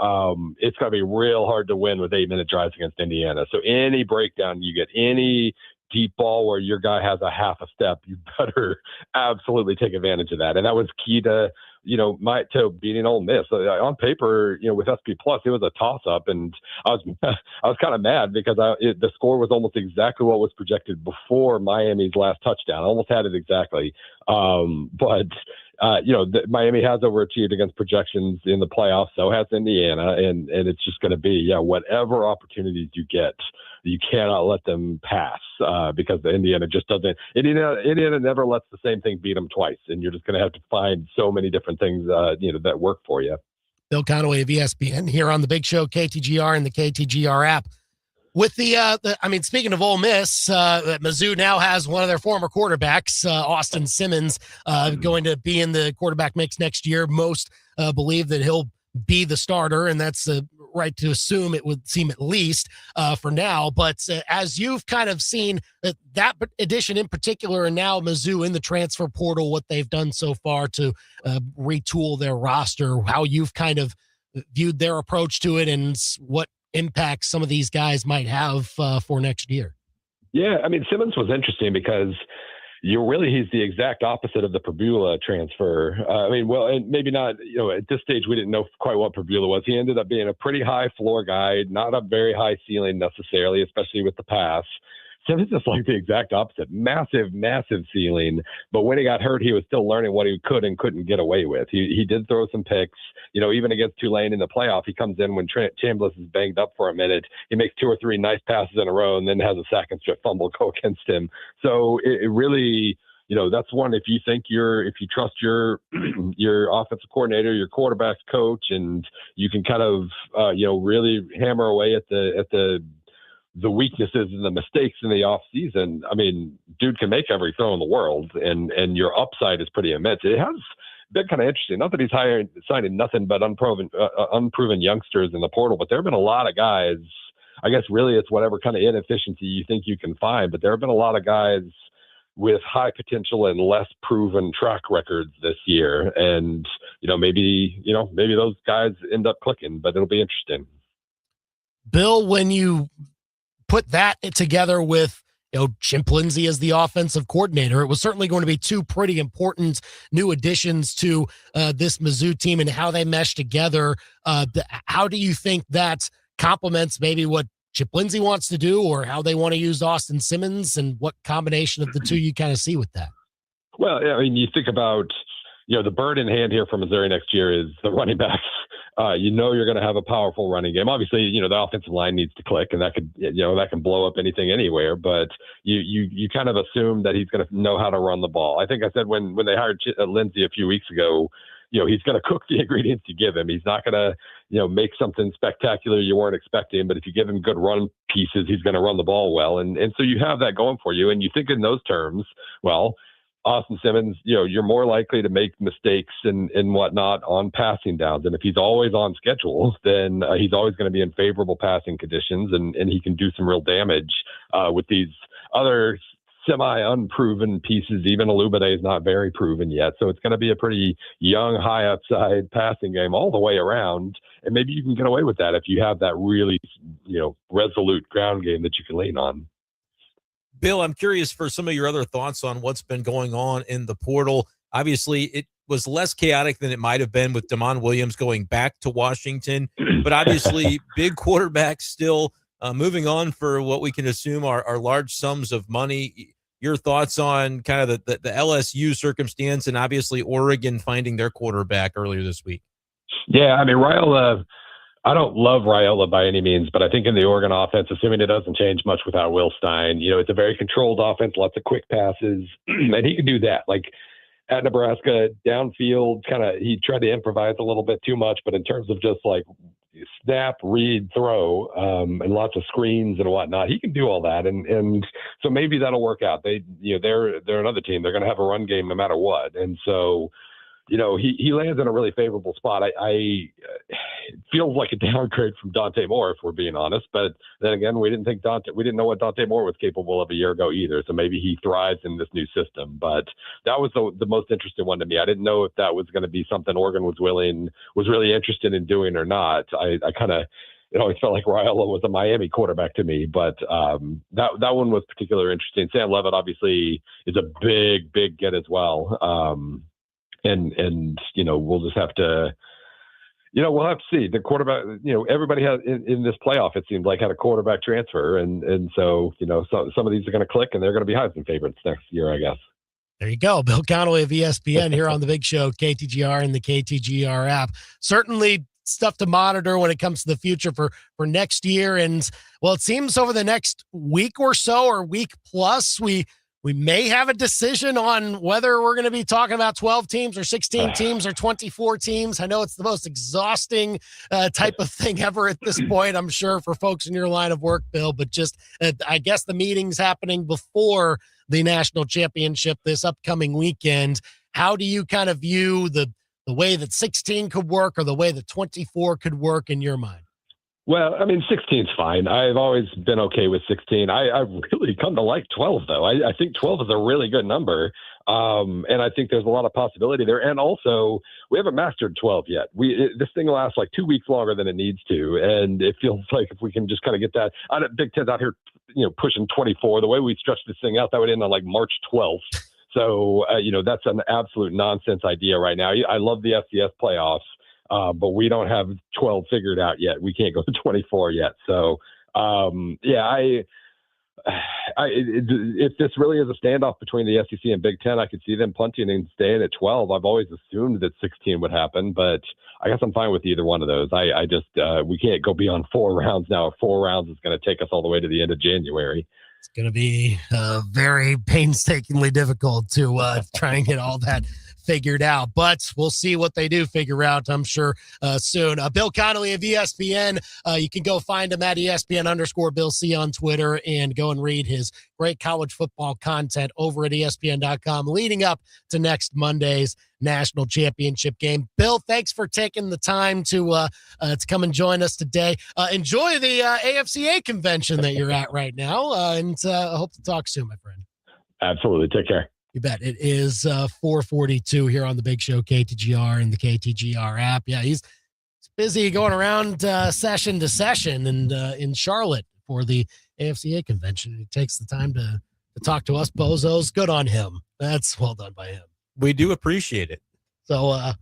it's going to be real hard to win with 8-minute drives against Indiana. So any breakdown you get, any deep ball where your guy has a half a step, you better absolutely take advantage of that. And that was key to beating Ole Miss. On paper, with SP Plus, it was a toss-up, and I was kind of mad because the score was almost exactly what was projected before Miami's last touchdown. I almost had it exactly. But Miami has overachieved against projections in the playoffs. So has Indiana, and it's just going to be whatever opportunities you get, you cannot let them pass because Indiana just doesn't. Indiana never lets the same thing beat them twice, and you're just going to have to find so many different things that work for you. Bill Connelly of ESPN here on the Big Show, KTGR, and the KTGR app. With speaking of Ole Miss, Mizzou now has one of their former quarterbacks, Austin Simmons, going to be in the quarterback mix next year. Most believe that he'll be the starter, and that's right to assume, it would seem, at least for now. But as you've kind of seen that addition in particular, and now Mizzou in the transfer portal, what they've done so far to retool their roster, how you've kind of viewed their approach to it and what impact some of these guys might have for next year. Yeah, I mean, Simmons was interesting because he's the exact opposite of the Prbula transfer. And maybe not, at this stage, we didn't know quite what Prbula was. He ended up being a pretty high floor guy, not a very high ceiling necessarily, especially with the pass. Simmons is like the exact opposite. Massive ceiling. But when he got hurt, he was still learning what he could and couldn't get away with. He did throw some picks. Even against Tulane in the playoff, he comes in when Chambliss is banged up for a minute. He makes 2 or 3 nice passes in a row and then has a sack and strip fumble go against him. So it really, that's one. If you trust your offensive coordinator, your quarterback's coach, and you can kind of really hammer away at the weaknesses and the mistakes in the off season. I mean, dude can make every throw in the world, and your upside is pretty immense. It has been kind of interesting. Not that he's signing nothing but unproven youngsters in the portal, but there have been a lot of guys. I guess really it's whatever kind of inefficiency you think you can find, but there have been a lot of guys with high potential and less proven track records this year. And, maybe those guys end up clicking, but it'll be interesting. Bill, when you put that together with, Chip Lindsey as the offensive coordinator, it was certainly going to be 2 pretty important new additions to this Mizzou team and how they mesh together. How do you think that complements maybe what Chip Lindsey wants to do, or how they want to use Austin Simmons, and what combination of the two you kind of see with that? Well, I mean, you think about, the bird in hand here for Missouri next year is the running backs. You're going to have a powerful running game. Obviously, the offensive line needs to click, and that could, that can blow up anything anywhere. But you kind of assume that he's going to know how to run the ball. I think I said when they hired Lindsey a few weeks ago, he's going to cook the ingredients you give him. He's not going to, make something spectacular you weren't expecting. But if you give him good run pieces, he's going to run the ball well. And so you have that going for you. And you think in those terms, well, Austin Simmons, you're more likely to make mistakes and whatnot on passing downs. And if he's always on schedule, then he's always going to be in favorable passing conditions, and he can do some real damage with these other semi-unproven pieces. Even Alubade is not very proven yet. So it's going to be a pretty young, high upside passing game all the way around. And maybe you can get away with that if you have that really, resolute ground game that you can lean on. Bill, I'm curious for some of your other thoughts on what's been going on in the portal. Obviously, it was less chaotic than it might have been with Damon Williams going back to Washington, but obviously big quarterbacks still moving on for what we can assume are large sums of money. Your thoughts on kind of the LSU circumstance, and obviously Oregon finding their quarterback earlier this week? Yeah, I mean, Raiola, I don't love Raiola by any means, but I think in the Oregon offense, assuming it doesn't change much without Will Stein, it's a very controlled offense, lots of quick passes, and he can do that. Like at Nebraska, downfield, he tried to improvise a little bit too much, but in terms of just like snap, read, throw, and lots of screens and whatnot, he can do all that, and so maybe that'll work out. They're another team. They're going to have a run game no matter what, and so. He lands in a really favorable spot. It feels like a downgrade from Dante Moore, if we're being honest. But then again, we didn't know what Dante Moore was capable of a year ago either. So maybe he thrives in this new system. But that was the most interesting one to me. I didn't know if that was going to be something Oregon was really interested in doing or not. I kind of. It always felt like Raiola was a Miami quarterback to me, but that one was particularly interesting. Sam Levitt obviously is a big get as well. And we'll just have to, we'll have to see the quarterback. Everybody has in this playoff, it seems like, had a quarterback transfer, and so some of these are going to click, and they're going to be Heisman favorites next year, I guess. There you go, Bill Connelly of ESPN here on the Big Show, KTGR and the KTGR app. Certainly stuff to monitor when it comes to the future for next year, and well, it seems over the next week or so, or week plus, we may have a decision on whether we're going to be talking about 12 teams or 16 teams or 24 teams. I know it's the most exhausting type of thing ever at this point, I'm sure, for folks in your line of work, Bill, but just I guess the meeting's happening before the national championship this upcoming weekend. How do you kind of view the way that 16 could work or the way that 24 could work in your mind? Well, I mean, 16's fine. I've always been okay with 16. I've really come to like 12, though. I think 12 is a really good number. And I think there's a lot of possibility there. And also, we haven't mastered 12 yet. This thing lasts like 2 weeks longer than it needs to. And it feels like if we can just kind of get that Big Ten's out here, pushing 24, the way we stretch this thing out, that would end on like March 12th. So, that's an absolute nonsense idea right now. I love the FCS playoffs. But we don't have 12 figured out yet. We can't go to 24 yet. So, If this really is a standoff between the SEC and Big Ten, I could see them punting and staying at 12. I've always assumed that 16 would happen, but I guess I'm fine with either one of those. I just we can't go beyond 4 rounds now. 4 rounds is going to take us all the way to the end of January. It's going to be very painstakingly difficult to try and get all that figured out, but we'll see what they do figure out, I'm sure, soon. Bill Connelly of ESPN, you can go find him at ESPN_Bill C on Twitter and go and read his great college football content over at ESPN.com leading up to next Monday's national championship game. Bill, thanks for taking the time to come and join us today. Enjoy the AFCA convention that you're at right now, and I hope to talk soon, my friend. Absolutely. Take care. You bet. It is 4:42 here on the Big Show, KTGR and the KTGR app. Yeah, he's busy going around session to session and in Charlotte for the AFCA convention. He takes the time to talk to us bozos. Good on him. That's well done by him. We do appreciate it. So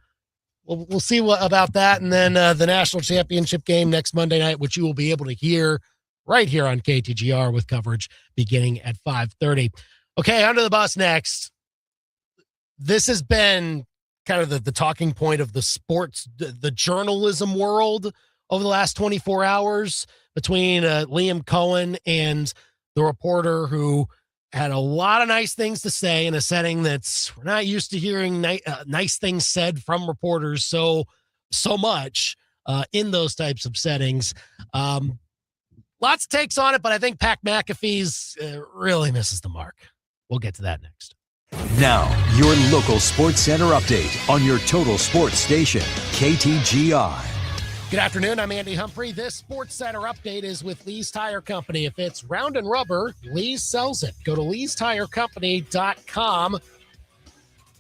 we'll see what about that, and then the national championship game next Monday night, which you will be able to hear right here on KTGR with coverage beginning at 5:30. Okay, under the bus next. This has been kind of the talking point of the sports, the journalism world over the last 24 hours between Liam Cohen and the reporter who had a lot of nice things to say in a setting that's we're not used to hearing nice things said from reporters so much in those types of settings. Lots of takes on it, but I think Pat McAfee's really misses the mark. We'll get to that next. Now, your local sports center update on your total sports station, KTGR. Good afternoon. I'm Andy Humphrey. This Sports Center update is with Lee's Tire Company. If it's round and rubber, Lee's sells it. Go to leestirecompany.com.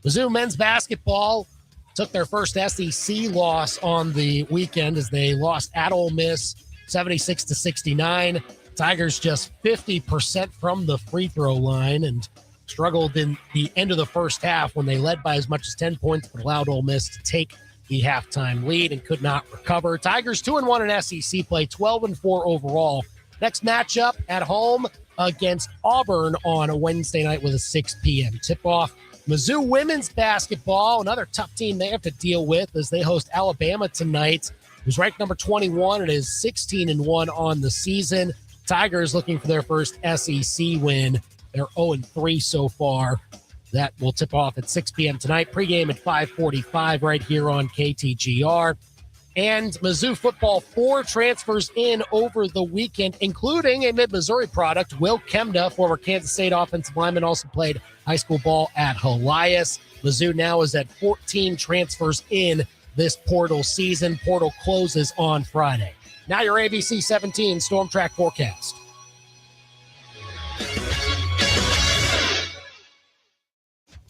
Mizzou men's basketball took their first SEC loss on the weekend as they lost at Ole Miss 76-69. Tigers just 50% from the free throw line and struggled in the end of the first half when they led by as much as 10 points, but allowed Ole Miss to take the halftime lead and could not recover. Tigers 2-1 in SEC play, 12-4 overall. Next matchup at home against Auburn on a Wednesday night with a 6 p.m. tip-off. Mizzou women's basketball, another tough team they have to deal with as they host Alabama tonight, who's ranked number 21 and is 16-1 on the season. Tigers looking for their first SEC win. They're 0-3 so far. That will tip off at 6 p.m. tonight. Pregame at 5:45 right here on KTGR. And Mizzou football, 4 transfers in over the weekend, including a Mid-Missouri product. Will Kemda, former Kansas State offensive lineman, also played high school ball at Helias. Mizzou now is at 14 transfers in this portal season. Portal closes on Friday. Now your ABC 17 Storm Track forecast.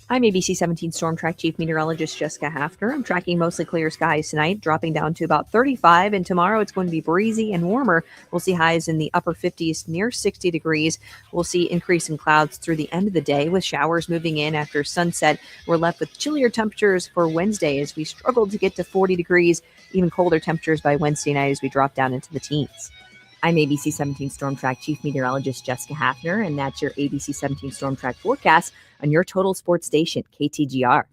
I'm ABC 17 Storm Track Chief Meteorologist Jessica Hafner. I'm tracking mostly clear skies tonight, dropping down to about 35, and tomorrow it's going to be breezy and warmer. We'll see highs in the upper 50s, near 60 degrees. We'll see increase in clouds through the end of the day with showers moving in after sunset. We're left with chillier temperatures for Wednesday as we struggle to get to 40 degrees, even colder temperatures by Wednesday night as we drop down into the teens. I'm ABC 17 Storm Track Chief Meteorologist Jessica Hafner, and that's your ABC 17 Storm Track forecast on your total sports station, KTGR.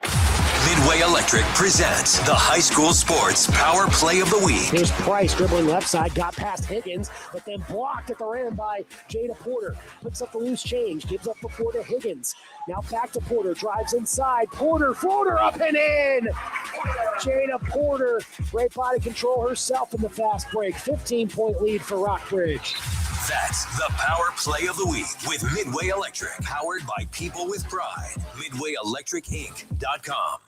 Midway Electric presents the high school sports power play of the week. Here's Price dribbling left side, got past Higgins, but then blocked at the rim by Jada Porter. Picks up the loose change, gives up the floor to Higgins. Now back to Porter, drives inside. Porter, floater up and in. Jada Porter, great body control herself in the fast break. 15-point lead for Rockbridge. That's the power play of the week with Midway Electric, powered by people with pride. MidwayElectricInc.com.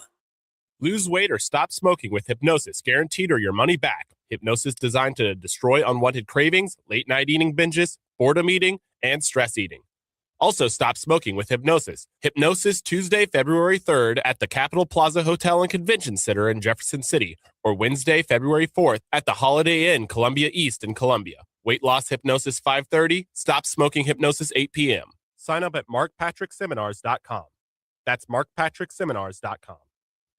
Lose weight or stop smoking with Hypnosis, guaranteed or your money back. Hypnosis designed to destroy unwanted cravings, late night eating binges, boredom eating, and stress eating. Also, stop smoking with Hypnosis. Hypnosis Tuesday, February 3rd at the Capitol Plaza Hotel and Convention Center in Jefferson City, or Wednesday, February 4th at the Holiday Inn, Columbia East in Columbia. Weight loss hypnosis 5:30, stop smoking hypnosis 8 p.m. Sign up at markpatrickseminars.com. That's markpatrickseminars.com.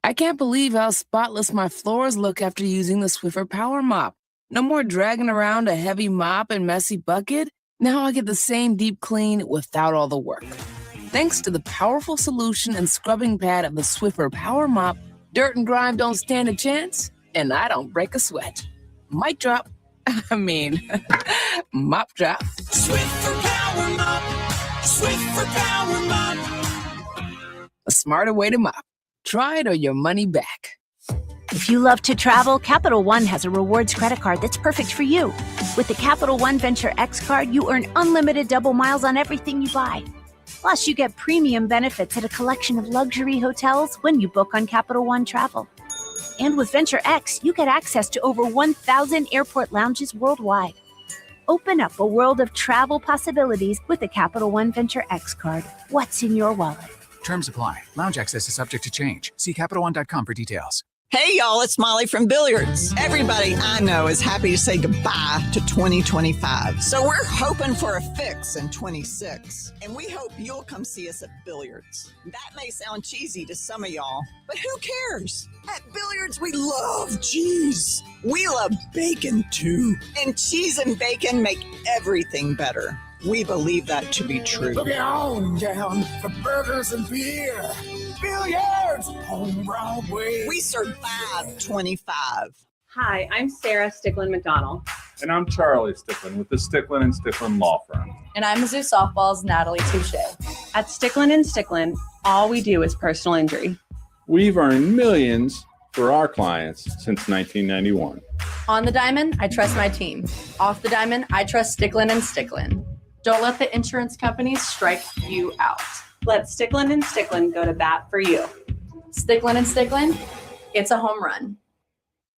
I can't believe how spotless my floors look after using the Swiffer Power Mop. No more dragging around a heavy mop and messy bucket. Now I get the same deep clean without all the work. Thanks to the powerful solution and scrubbing pad of the Swiffer Power Mop, dirt and grime don't stand a chance, and I don't break a sweat. Mic drop. Mop drop. Swiffer Power Mop. Swiffer Power Mop. A smarter way to mop. Try it or your money back. If you love to travel, Capital One has a rewards credit card that's perfect for you. With the Capital One Venture X card, you earn unlimited double miles on everything you buy. Plus, you get premium benefits at a collection of luxury hotels when you book on Capital One Travel. And with Venture X, you get access to over 1,000 airport lounges worldwide. Open up a world of travel possibilities with the Capital One Venture X card. What's in your wallet? Terms apply. Lounge access is subject to change. See CapitalOne.com for details. Hey, y'all, it's Molly from Billiards. Everybody I know is happy to say goodbye to 2025. So we're hoping for a fix in 26. And we hope you'll come see us at Billiards. That may sound cheesy to some of y'all, but who cares? At Billiards, we love cheese. We love bacon, too. And cheese and bacon make everything better. We believe that to be true. Look on down for burgers and beer. Billiards on Broadway. We serve 525. Hi, I'm Sarah Sticklin-McDonald. And I'm Charlie Sticklin with the Sticklin & Sticklin Law Firm. And I'm Mizzou Softball's Natalie Touche. At Sticklin & Sticklin, all we do is personal injury. We've earned millions for our clients since 1991. On the diamond, I trust my team. Off the diamond, I trust Sticklin & Sticklin. Don't let the insurance companies strike you out. Let Sticklin & Sticklin go to bat for you. Sticklin & Sticklin, it's a home run.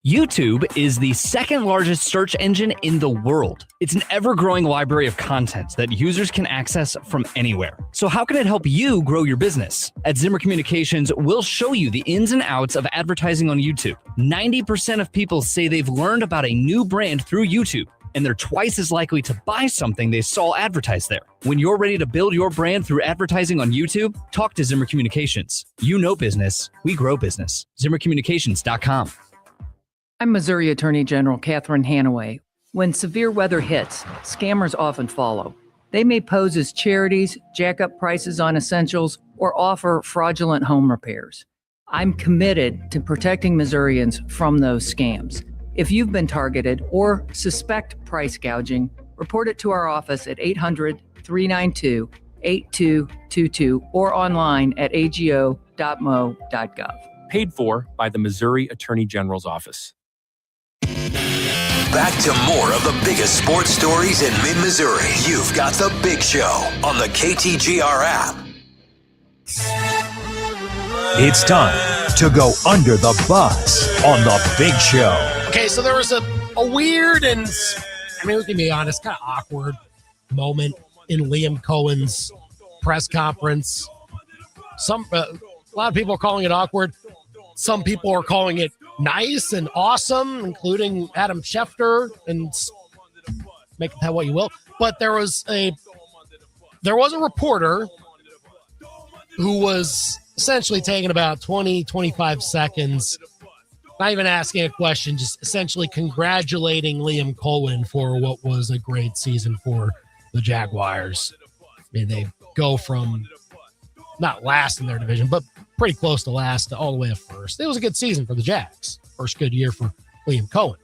YouTube is the second largest search engine in the world. It's an ever-growing library of content that users can access from anywhere. So how can it help you grow your business? At Zimmer Communications, we'll show you the ins and outs of advertising on YouTube. 90% of people say they've learned about a new brand through YouTube, and they're twice as likely to buy something they saw advertised there. When you're ready to build your brand through advertising on YouTube, talk to Zimmer Communications. You know business, we grow business. ZimmerCommunications.com. I'm Missouri Attorney General Catherine Hanaway. When severe weather hits, scammers often follow. They may pose as charities, jack up prices on essentials, or offer fraudulent home repairs. I'm committed to protecting Missourians from those scams. If you've been targeted or suspect price gouging, report it to our office at 800-392-8222 or online at ago.mo.gov. Paid for by the Missouri Attorney General's Office. Back to more of the biggest sports stories in mid-Missouri. You've got The Big Show on the KTGR app. It's time to go under the bus on The Big Show. Okay, so there was a weird and, I mean, we can be honest, kind of awkward moment in Liam Cohen's press conference. A lot of people are calling it awkward. Some people are calling it nice and awesome, including Adam Schefter, and make that what you will. But there was a reporter who was essentially taking about 20, 25 seconds, not even asking a question, just essentially congratulating Liam Cohen for what was a great season for the Jaguars. I mean, they go from not last in their division, but pretty close to last all the way to first. It was a good season for the Jags. First good year for Liam Cohen.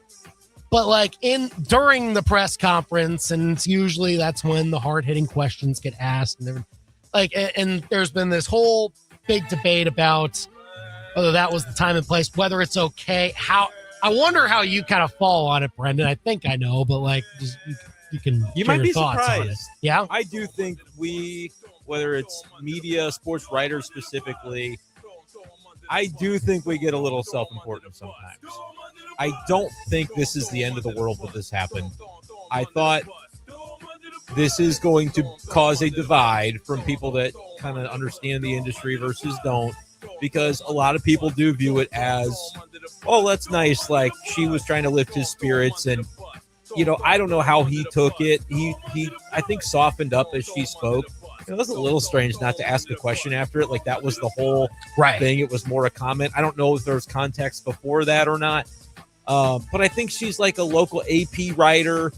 But like during the press conference, and it's usually that's when the hard-hitting questions get asked, and and there's been this whole big debate about whether that was the time and place, whether it's okay. I wonder how you kind of fall on it, Brendan. I think I know, but you might be thoughts surprised. on it. Yeah, I do think whether it's media, sports writers specifically, I do think we get a little self-important sometimes. I don't think this is the end of the world when this happened. I thought this is going to cause a divide from people that kind of understand the industry versus don't, because a lot of people do view it as, oh, that's nice. Like, she was trying to lift his spirits, and, I don't know how he took it. He I think, softened up as she spoke. It was a little strange not to ask a question after it. Like, that was the whole thing. It was more a comment. I don't know if there's context before that or not. But I think she's like a local AP writer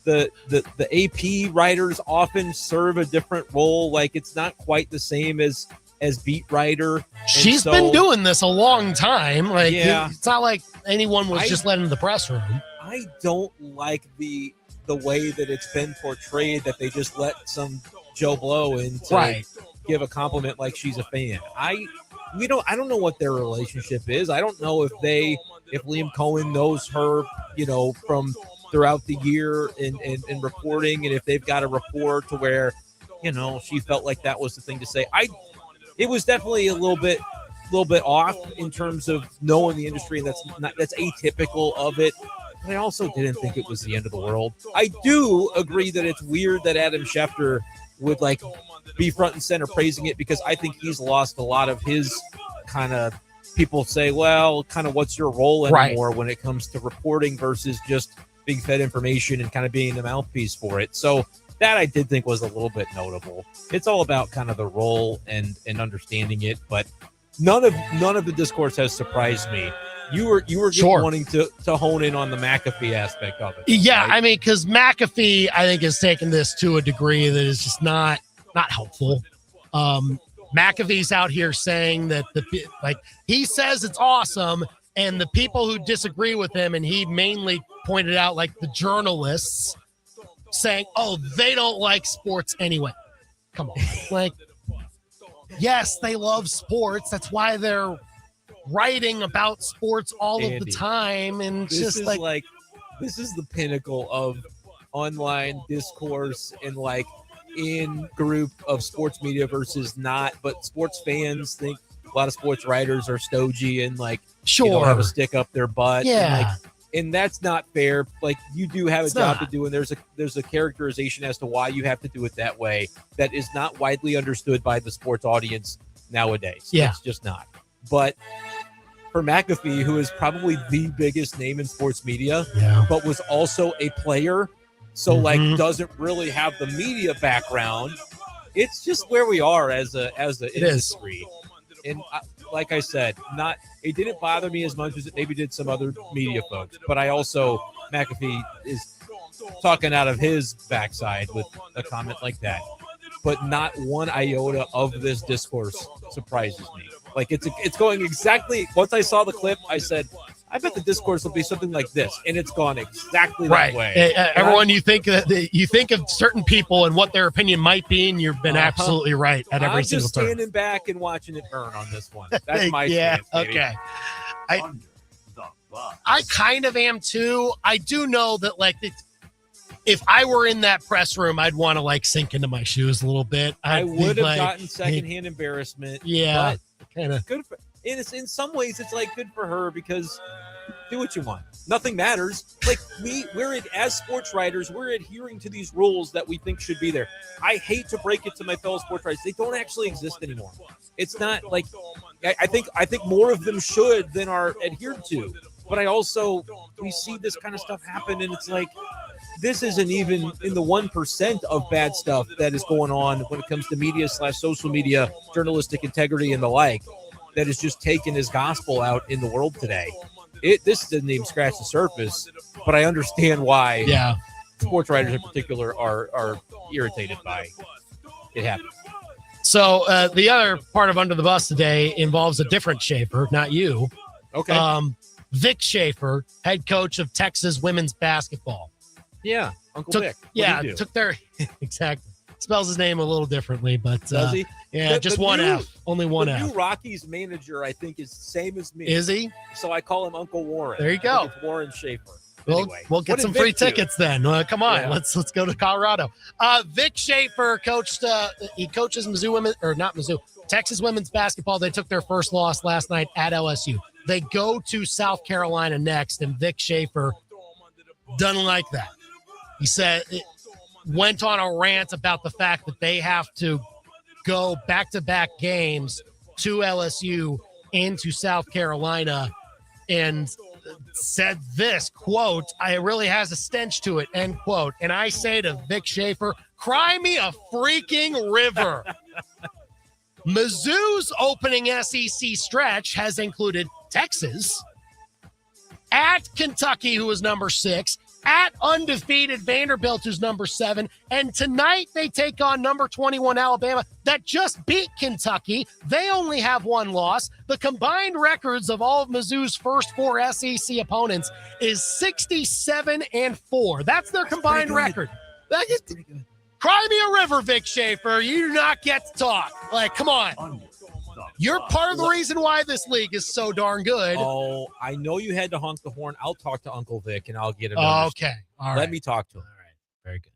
the AP writers often serve a different role. Like it's not quite the same as beat writer. She's been doing this a long time. Like it's not like anyone was just let into the press room. I don't like the way that it's been portrayed, that they just let some Joe Blow in to give a compliment like she's a fan. I don't know what their relationship is. I don't know if Liam Cohen knows her, from throughout the year in reporting, and if they've got a rapport to where, she felt like that was the thing to say. It was definitely a little bit off in terms of knowing the industry, and that's atypical of it. But I also didn't think it was the end of the world. I do agree that it's weird that Adam Schefter would be front and center praising it, because I think he's lost a lot of his kind of, people say, well, kind of what's your role anymore when it comes to reporting versus just being fed information and kind of being the mouthpiece for it. So that I did think was a little bit notable. It's all about kind of the role and understanding it, but none of the discourse has surprised me. You were just wanting to hone in on the McAfee aspect of it. Yeah, right? I mean, because McAfee, I think, has taken this to a degree that is just not helpful. McAfee's out here saying that he says it's awesome, and the people who disagree with him, and he mainly pointed out the journalists saying, oh, they don't like sports anyway. Come on. Yes, they love sports. That's why they're writing about sports all of the time. And this just is this is the pinnacle of online discourse and in group of sports media versus not, but sports fans think a lot of sports writers are stodgy and have a stick up their butt. Yeah. And that's not fair. You do have a job to do, and there's a characterization as to why you have to do it that way that is not widely understood by the sports audience nowadays. Yeah. It's just not. But for McAfee, who is probably the biggest name in sports media, but was also a player, so doesn't really have the media background, it's just where we are as an industry. And like I said, it didn't bother me as much as it maybe did some other media folks. But I also, McAfee is talking out of his backside with a comment like that. But not one iota of this discourse surprises me. It's going exactly, once I saw the clip, I said, I bet the discourse will be something like this, and it's gone exactly that way. Everyone, you think of certain people and what their opinion might be, and you've been absolutely right at every single turn. I'm just standing back and watching it burn on this one. That's my stance, baby. Okay. I kind of am too. I do know that if I were in that press room, I'd want to sink into my shoes a little bit. I would have gotten secondhand embarrassment. Yeah, kind of good. In some ways, it's good for her, because do what you want. Nothing matters. As sports writers, we're adhering to these rules that we think should be there. I hate to break it to my fellow sports writers. They don't actually exist anymore. It's not I think more of them should than are adhered to. But we see this kind of stuff happen, and it's this isn't even in the 1% of bad stuff that is going on when it comes to media/social media, journalistic integrity, and the like, that is just taken as gospel out in the world today. This didn't even scratch the surface, but I understand why sports writers in particular are irritated by it happening. So the other part of Under the Bus today involves a different Schaefer, not you. Okay. Vic Schaefer, head coach of Texas women's basketball. Yeah, Uncle Vic. Took their exactly. Spells his name a little differently, but does he? Yeah, just one F. Only one F. The new Rockies manager, I think, is the same as me. Is he? So I call him Uncle Warren. There you go. It's Warren Schaefer. Well, anyway, we'll get some free tickets then. Come on, let's go to Colorado. Vic Schaefer coached. He coaches Mizzou women, or not Mizzou, Texas women's basketball. They took their first loss last night at LSU. They go to South Carolina next, and Vic Schaefer doesn't like that. He said it went on a rant about the fact that they have to go back-to-back games to LSU into South Carolina, and said this, quote, "It really has a stench to it," end quote. And I say to Vic Schaefer, cry me a freaking river. Mizzou's opening SEC stretch has included Texas, at Kentucky, who is number 6, at undefeated Vanderbilt, who's number 7. And tonight they take on number 21 Alabama that just beat Kentucky. They only have 1 loss. The combined records of all of Mizzou's first 4 SEC opponents is 67-4. That's their combined record. Cry me a river, Vic Schaefer. You do not get to talk. Like, come on. You're part of the reason why this league is so darn good. Oh, I know you had to honk the horn. I'll talk to Uncle Vic, and I'll get it. Okay. All right. Let me talk to him. All right. Very good.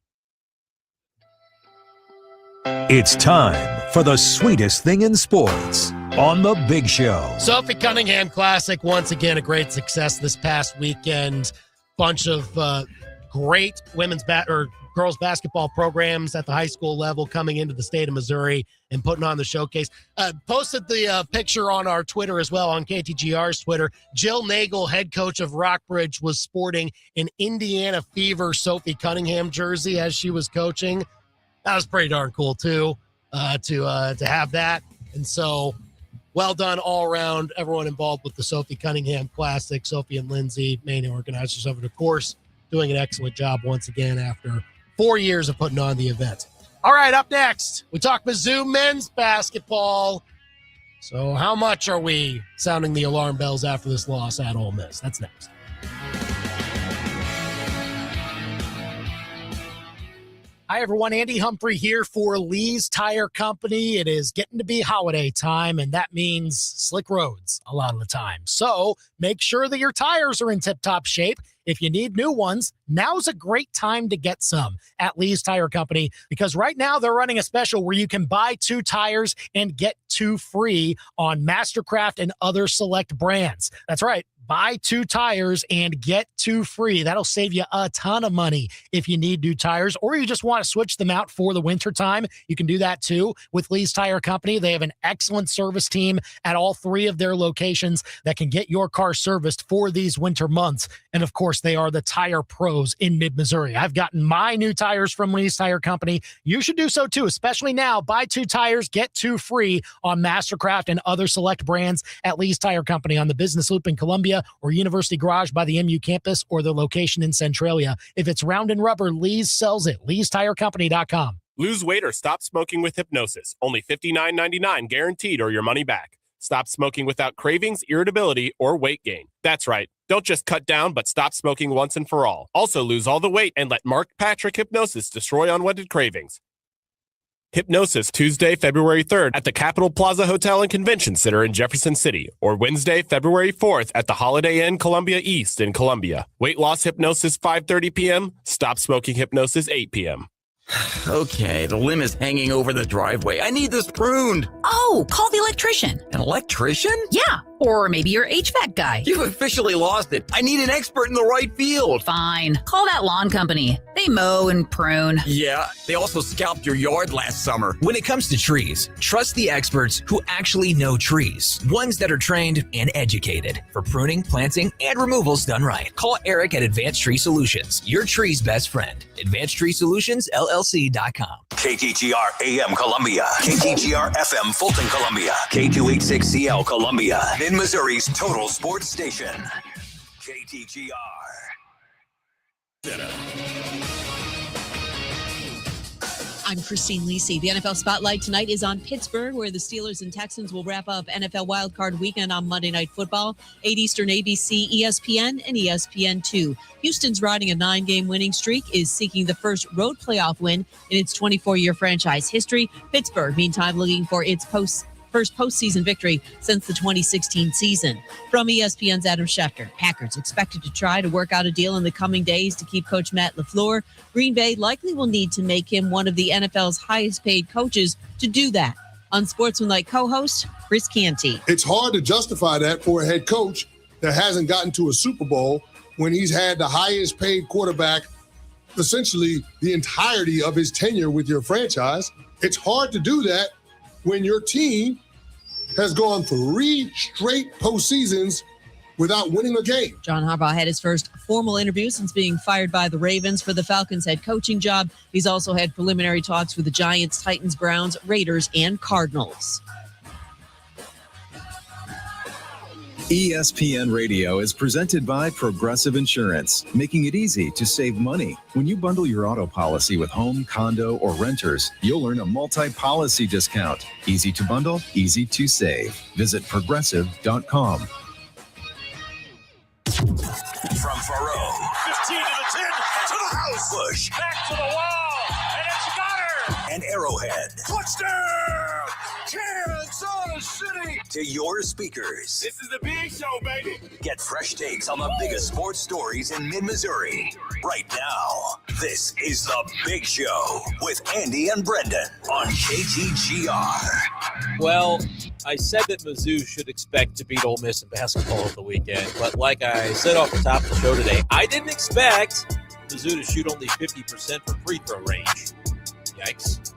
It's time for the sweetest thing in sports on The Big Show. Sophie Cunningham Classic, once again, a great success this past weekend. Bunch of great girls basketball programs at the high school level coming into the state of Missouri and putting on the showcase. Posted the picture on our Twitter as well, on KTGR's Twitter. Jill Nagel, head coach of Rockbridge, was sporting an Indiana Fever Sophie Cunningham jersey as she was coaching. That was pretty darn cool, too, to have that. And so, well done all around, everyone involved with the Sophie Cunningham Classic. Sophie and Lindsay, main organizers of it, of course, doing an excellent job once again after 4 years of putting on the event. All right, up next, we talk Mizzou men's basketball. So how much are we sounding the alarm bells after this loss at Ole Miss? That's next. Hi, everyone. Andy Humphrey here for Lee's Tire Company. It is getting to be holiday time, and that means slick roads a lot of the time. So make sure that your tires are in tip-top shape. If you need new ones, now's a great time to get some at Lee's Tire Company, because right now they're running a special where you can buy 2 tires and get 2 free on Mastercraft and other select brands. That's right. Buy 2 tires and get 2 free. That'll save you a ton of money if you need new tires, or you just want to switch them out for the winter time. You can do that too with Lee's Tire Company. They have an excellent service team at all 3 of their locations that can get your car serviced for these winter months. And of course, they are the tire pros in mid-Missouri. I've gotten my new tires from Lee's Tire Company. You should do so too, especially now. Buy 2 tires, get 2 free on Mastercraft and other select brands at Lee's Tire Company on the Business Loop in Columbia, or University Garage by the MU campus, or the location in Centralia. If it's round and rubber, Lee's sells it. Lee'sTireCompany.com. Lose weight or stop smoking with hypnosis. Only $59.99 guaranteed, or your money back. Stop smoking without cravings, irritability, or weight gain. That's right. Don't just cut down, but stop smoking once and for all. Also lose all the weight and let Mark Patrick Hypnosis destroy unwanted cravings. Hypnosis, Tuesday, February 3rd at the Capitol Plaza Hotel and Convention Center in Jefferson City, or Wednesday, February 4th at the Holiday Inn Columbia East in Columbia. Weight loss hypnosis, 5:30 p.m. Stop smoking hypnosis, 8 p.m. Okay, the limb is hanging over the driveway. I need this pruned. Oh, call the electrician. An electrician? Yeah, or maybe your HVAC guy. You've officially lost it. I need an expert in the right field. Fine. Call that lawn company. They mow and prune. Yeah, they also scalped your yard last summer. When it comes to trees, trust the experts who actually know trees. Ones that are trained and educated for pruning, planting, and removals done right. Call Eric at Advanced Tree Solutions, your tree's best friend. AdvancedTreeSolutionsLLC.com. KTGR AM Columbia. KTGR FM Fulton, Columbia. K286CL Columbia. Mid-Missouri's total sports station. KTGR. I'm Christine Lisi. The NFL Spotlight tonight is on Pittsburgh, where the Steelers and Texans will wrap up NFL Wildcard Weekend on Monday Night Football, 8 Eastern, ABC, ESPN, and ESPN2. Houston's riding a 9-game winning streak, is seeking the first road playoff win in its 24-year franchise history. Pittsburgh, meantime, looking for its first postseason victory since the 2016 season. From ESPN's Adam Schefter, Packers expected to try to work out a deal in the coming days to keep coach Matt LaFleur. Green Bay likely will need to make him one of the NFL's highest paid coaches to do that. Unsportsmanlike co-host Chris Canty. It's hard to justify that for a head coach that hasn't gotten to a Super Bowl when he's had the highest paid quarterback essentially the entirety of his tenure with your franchise. It's hard to do that when your team has gone 3 straight postseasons without winning a game. John Harbaugh had his first formal interview since being fired by the Ravens for the Falcons' head coaching job. He's also had preliminary talks with the Giants, Titans, Browns, Raiders, and Cardinals. ESPN Radio is presented by Progressive Insurance, making it easy to save money. When you bundle your auto policy with home, condo, or renters, you'll earn a multi-policy discount. Easy to bundle, easy to save. Visit progressive.com. From Faro. 15 to the 10, to the house. Bush. Back to the wall, and it's got her. And Arrowhead. Touchdown! Kansas City! To your speakers. This is the big show, baby. Get fresh takes on the biggest sports stories in mid-Missouri. Right now, this is the Big Show with Andy and Brendan on KTGR. Well, I said that Mizzou should expect to beat Ole Miss in basketball over the weekend, but like I said off the top of the show today, I didn't expect Mizzou to shoot only 50% from free throw range. Yikes.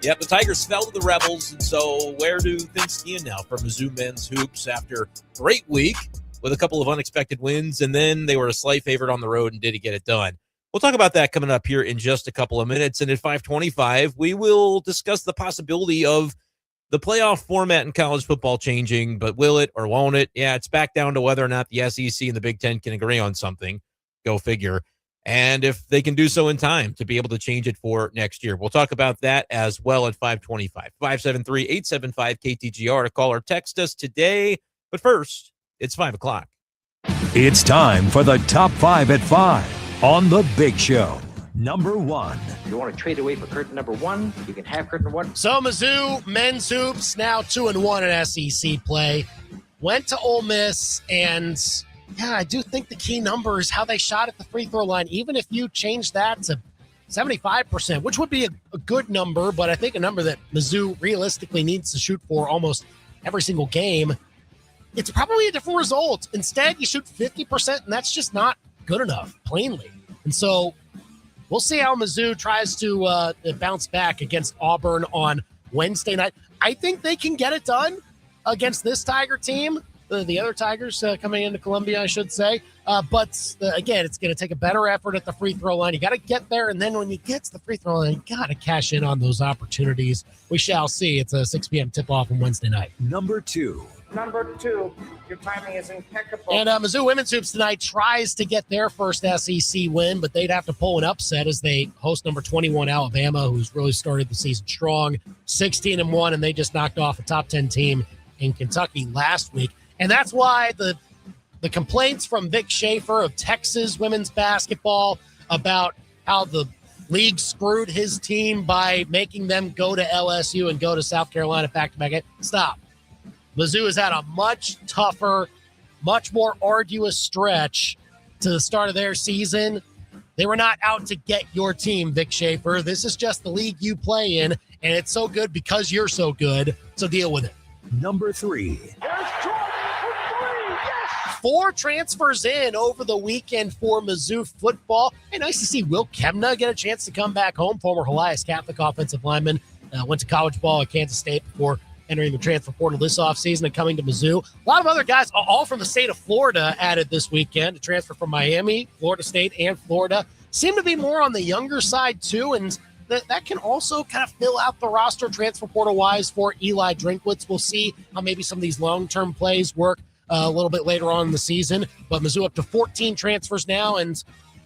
Yep, the Tigers fell to the Rebels, and so where do things stand now for Mizzou men's hoops after a great week with a couple of unexpected wins, and then they were a slight favorite on the road and didn't get it done? We'll talk about that coming up here in just a couple of minutes, and at 5:25, we will discuss the possibility of the playoff format in college football changing, but will it or won't it? Yeah, it's back down to whether or not the SEC and the Big Ten can agree on something. Go figure. And if they can do so in time to be able to change it for next year. We'll talk about that as well at 5:25. 573-875-KTGR to call or text us today. But first, it's 5 o'clock. It's time for the top 5 at 5 on The Big Show. Number 1. If you want to trade away for curtain number 1, you can have curtain 1. So Mizzou men's hoops now 2-1 in SEC play. Went to Ole Miss, and yeah, I do think the key number is how they shot at the free throw line. Even if you change that to 75%, which would be a good number, but I think a number that Mizzou realistically needs to shoot for almost every single game, it's probably a different result. Instead, you shoot 50%, and that's just not good enough, plainly. And so we'll see how Mizzou tries to bounce back against Auburn on Wednesday night. I think they can get it done against this Tiger team. The other Tigers coming into Columbia, I should say. But again, it's going to take a better effort at the free throw line. You got to get there, and then when you get to the free throw line, you got to cash in on those opportunities. We shall see. It's a 6 p.m. tip-off on Wednesday night. Number 2. Number 2, your timing is impeccable. And Mizzou women's hoops tonight tries to get their first SEC win, but they'd have to pull an upset as they host number 21 Alabama, who's really started the season strong, 16-1, and they just knocked off a top 10 team in Kentucky last week. And that's why the complaints from Vic Schaefer of Texas women's basketball about how the league screwed his team by making them go to LSU and go to South Carolina back-to-back. Stop. Mizzou has had a much tougher, much more arduous stretch to the start of their season. They were not out to get your team, Vic Schaefer. This is just the league you play in, and it's so good because you're so good, so deal with it. Number 3. 4 transfers in over the weekend for Mizzou football. Hey, nice to see Will Kemna get a chance to come back home. Former Helias Catholic offensive lineman. Went to college ball at Kansas State before entering the transfer portal this offseason and coming to Mizzou. A lot of other guys, all from the state of Florida, added this weekend. A transfer from Miami, Florida State, and Florida. Seem to be more on the younger side, too, and that can also kind of fill out the roster transfer portal-wise for Eli Drinkwitz. We'll see how maybe some of these long-term plays work a little bit later on in the season. But Mizzou up to 14 transfers now, and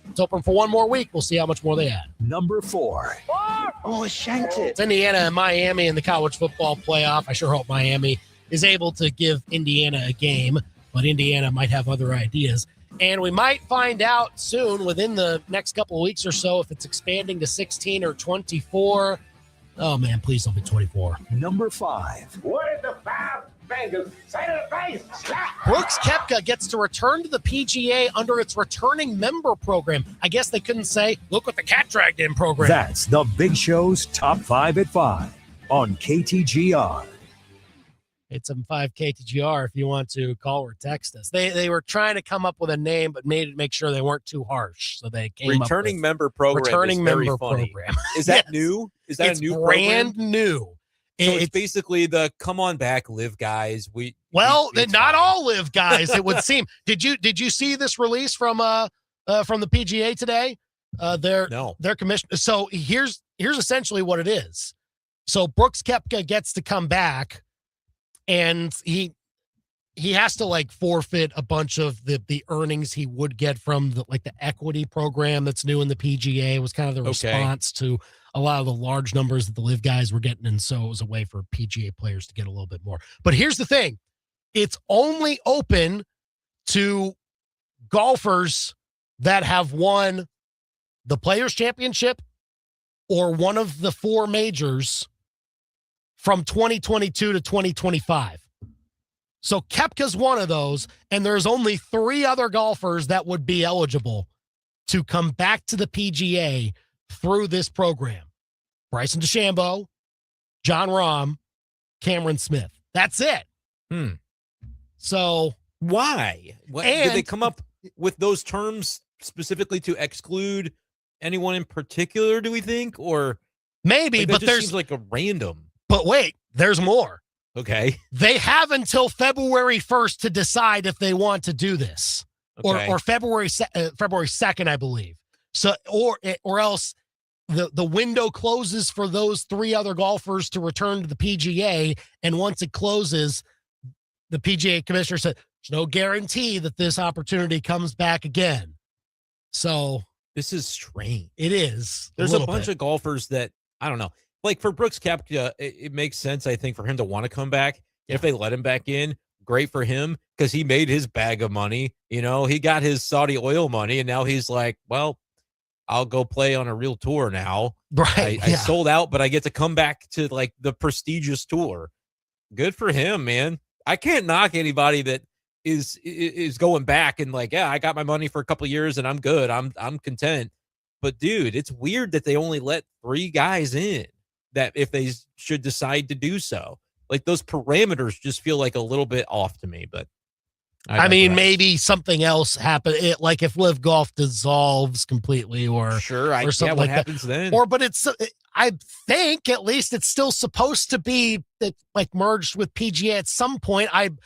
it's open for one more week. We'll see how much more they add. Number 4. Oh, shanked it. It's Indiana and Miami in the college football playoff. I sure hope Miami is able to give Indiana a game, but Indiana might have other ideas. And we might find out soon, within the next couple of weeks or so, if it's expanding to 16 or 24. Oh, man, please don't be 24. Number 5. What did the 5 fingers say to the face? Slap! Brooks Koepka gets to return to the PGA under its returning member program. I guess they couldn't say, look what the cat dragged in program. That's the Big Show's top 5 at 5 on KTGR. 875 KTGR if you want to call or text us. They were trying to come up with a name, but make sure they weren't too harsh. So they came returning up with member program. Returning is very member funny. program. Is that Yes. new? Is that It's a new brand program? new? So it's basically the come on back, live guys. Not all live guys. It would seem. Did you see this release from the PGA today? Their commission. So here's essentially what it is. So Brooks Koepka gets to come back. And he has to like forfeit a bunch of the earnings he would get from the equity program that's new in the PGA. It was kind of the response to a lot of the large numbers that the live guys were getting. And so it was a way for PGA players to get a little bit more. But here's the thing. It's only open to golfers that have won the Players Championship or one of the 4 majors from 2022 to 2025. So Koepka's one of those, and there's only 3 other golfers that would be eligible to come back to the PGA through this program. Bryson DeChambeau, Jon Rahm, Cameron Smith. That's it. So why? Did they come up with those terms specifically to exclude anyone in particular, do we think? Or maybe, but seems like a random. But wait, there's more. Okay. They have until February 1st to decide if they want to do this. Okay. Or February 2nd, I believe. So or else the window closes for those 3 other golfers to return to the PGA, and once it closes, the PGA commissioner said there's no guarantee that this opportunity comes back again. So this is strange. It is. There's a bunch of golfers that I don't know. Like for Brooks Koepka, it makes sense, I think, for him to want to come back. If they let him back in, great for him because he made his bag of money. You know, he got his Saudi oil money, and now he's like, well, I'll go play on a real tour now. Right. I sold out, but I get to come back to like the prestigious tour. Good for him, man. I can't knock anybody that is going back and like, yeah, I got my money for a couple of years and I'm good. I'm content. But dude, it's weird that they only let 3 guys in. That if they should decide to do so, like those parameters just feel like a little bit off to me. But I mean, maybe something else happened. Like if Live Golf dissolves completely, or or something what like happens that. then? But it's, I think at least it's still supposed to be like merged with PGA at some point. I'm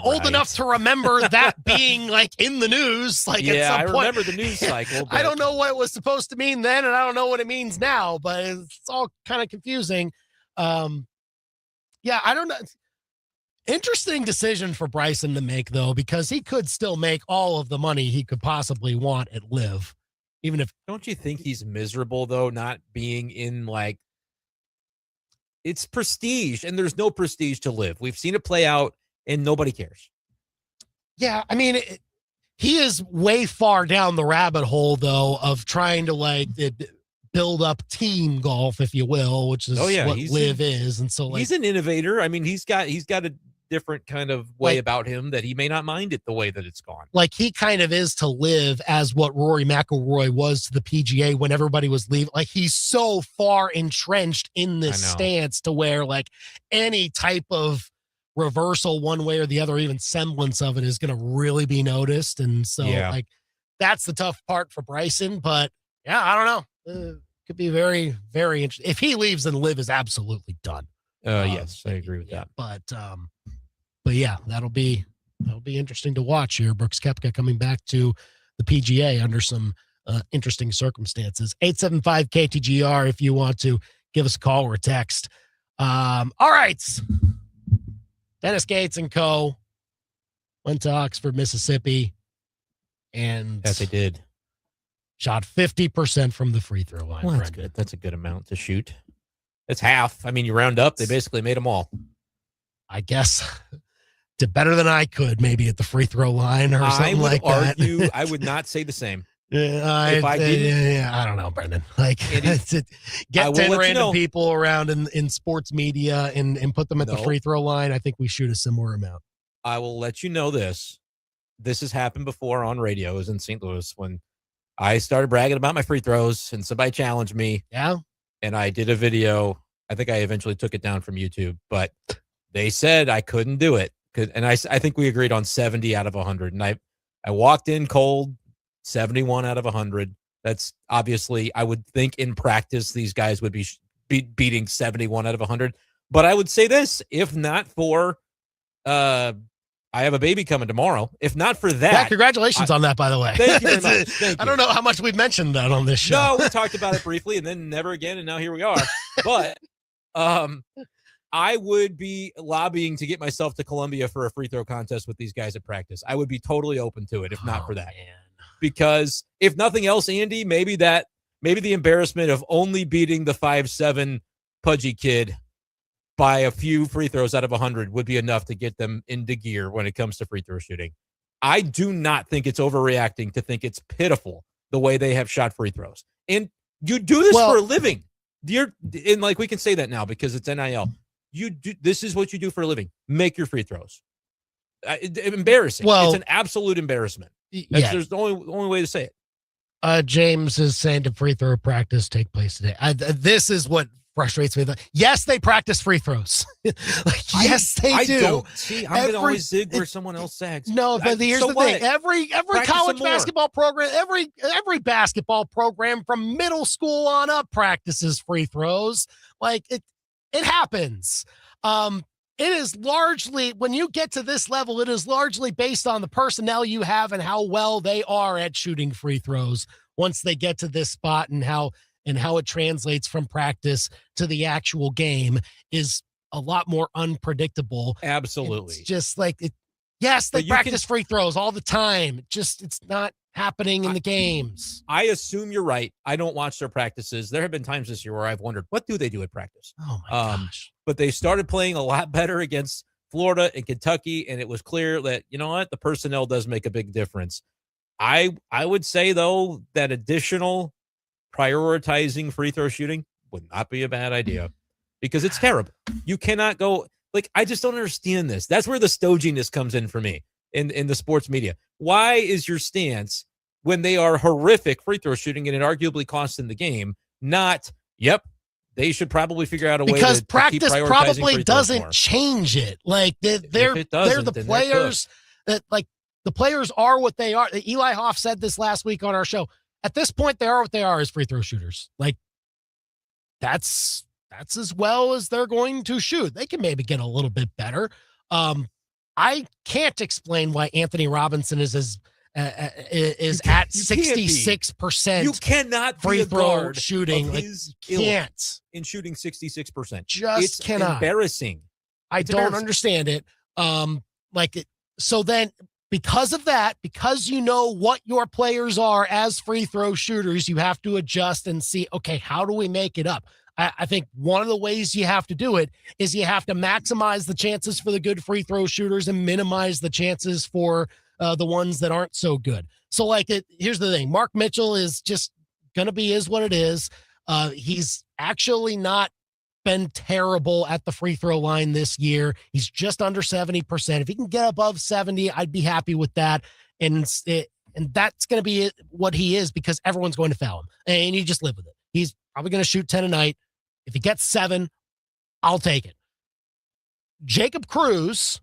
old enough to remember that being like in the news. Like at some point. I remember the news cycle. I don't know what it was supposed to mean then, and I don't know what it means now. But it's all kind of confusing. I don't know. Interesting decision for Bryson to make, though, because he could still make all of the money he could possibly want at Live, even if. Don't you think he's miserable though, not being in like? It's prestige, and there's no prestige to Live. We've seen it play out, and nobody cares. Yeah, I mean, he is way far down the rabbit hole though of trying to build up team golf, if you will, which is what Live is, and so he's an innovator. I mean, he's got a different kind of way about him that he may not mind it the way that it's gone. Like he kind of is to Live as what Rory McIlroy was to the PGA when everybody was leaving. Like he's so far entrenched in this stance to where like any type of reversal one way or the other, even semblance of it, is going to really be noticed. And so like that's the tough part for Bryson. But yeah, I don't know. Could be very, very interesting. If he leaves, then Live is absolutely done. Yes, I agree with that. But yeah, that'll be interesting to watch here. Brooks Koepka coming back to the PGA under some interesting circumstances. 875-KTGR if you want to give us a call or a text. All right. Dennis Gates and co. went to Oxford, Mississippi, and yes, they did. Shot 50% from the free throw line. Well, that's good. That's a good amount to shoot. It's half. I mean, you round up. They basically made them all. I guess did better than I could, maybe at the free throw line or something like that. I would not say the same. I don't know, Brendan. Like, get 10 random people around in sports media and put them at the free throw line. I think we shoot a similar amount. I will let you know this. This has happened before on radio. It was in St. Louis when I started bragging about my free throws and somebody challenged me. Yeah. And I did a video. I think I eventually took it down from YouTube, but they said I couldn't do it. And I think we agreed on 70 out of 100. And I walked in cold, 71 out of 100. That's obviously, I would think in practice, these guys would be beating 71 out of 100. But I would say this, if not for, I have a baby coming tomorrow. If not for that. Yeah, congratulations on that, by the way. Thank you very much. I don't know how much we've mentioned that on this show. No, we talked about it briefly and then never again. And now here we are. But I would be lobbying to get myself to Columbia for a free throw contest with these guys at practice. I would be totally open to it if not for that. Man. Because if nothing else, Andy, maybe the embarrassment of only beating the 5'7" pudgy kid by a few free throws out of 100 would be enough to get them into gear when it comes to free throw shooting. I do not think it's overreacting to think it's pitiful the way they have shot free throws. And you do this for a living. And like we can say that now because it's NIL. This is what you do for a living. Make your free throws. Embarrassing. Well, it's an absolute embarrassment. Yeah. There's the only way to say it. James is saying to free throw practice take place today. This is what frustrates me. Yes, they practice free throws. Yes, they do. I'm going to always zig where someone else zags. No, but here's the thing. Every college basketball program, every basketball program from middle school on up practices free throws. Like it happens. It is largely, when you get to this level, it is largely based on the personnel you have and how well they are at shooting free throws once they get to this spot, and how it translates from practice to the actual game is a lot more unpredictable. Absolutely. It's just like it. Yes, they practice free throws all the time. It's not happening in the games. I assume you're right. I don't watch their practices. There have been times this year where I've wondered, what do they do at practice? Oh my gosh. But they started playing a lot better against Florida and Kentucky, and it was clear that, you know what, the personnel does make a big difference. I would say, though, that additional prioritizing free throw shooting would not be a bad idea because it's terrible. You cannot go, like, I just don't understand this. That's where the stoginess comes in for me in the sports media. Why is your stance when they are horrific free throw shooting and it arguably costs them the game, not, yep, they should probably figure out a way because to practice keep probably doesn't change it. Like they're the players that, like, the players are what they are. Eli Hoff said this last week on our show. At this point, they are what they are as free throw shooters. Like that's as well as they're going to shoot. They can maybe get a little bit better. I can't explain why Anthony Robinson is at 66%. You cannot free be a throw guard shooting. Of Like, his can't in shooting 66%. Just cannot. Embarrassing. I don't understand it. So then, because of that, because you know what your players are as free throw shooters, you have to adjust and see, okay, how do we make it up? I think one of the ways you have to do it is you have to maximize the chances for the good free throw shooters and minimize the chances for the ones that aren't so good. So here's the thing. Mark Mitchell is just going to be is what it is. He's actually not been terrible at the free throw line this year. He's just under 70%. If he can get above 70, I'd be happy with that. And that's going to be what he is because everyone's going to foul him. And you just live with it. He's probably going to shoot 10 a night. If he gets 7, I'll take it. Jacob Cruz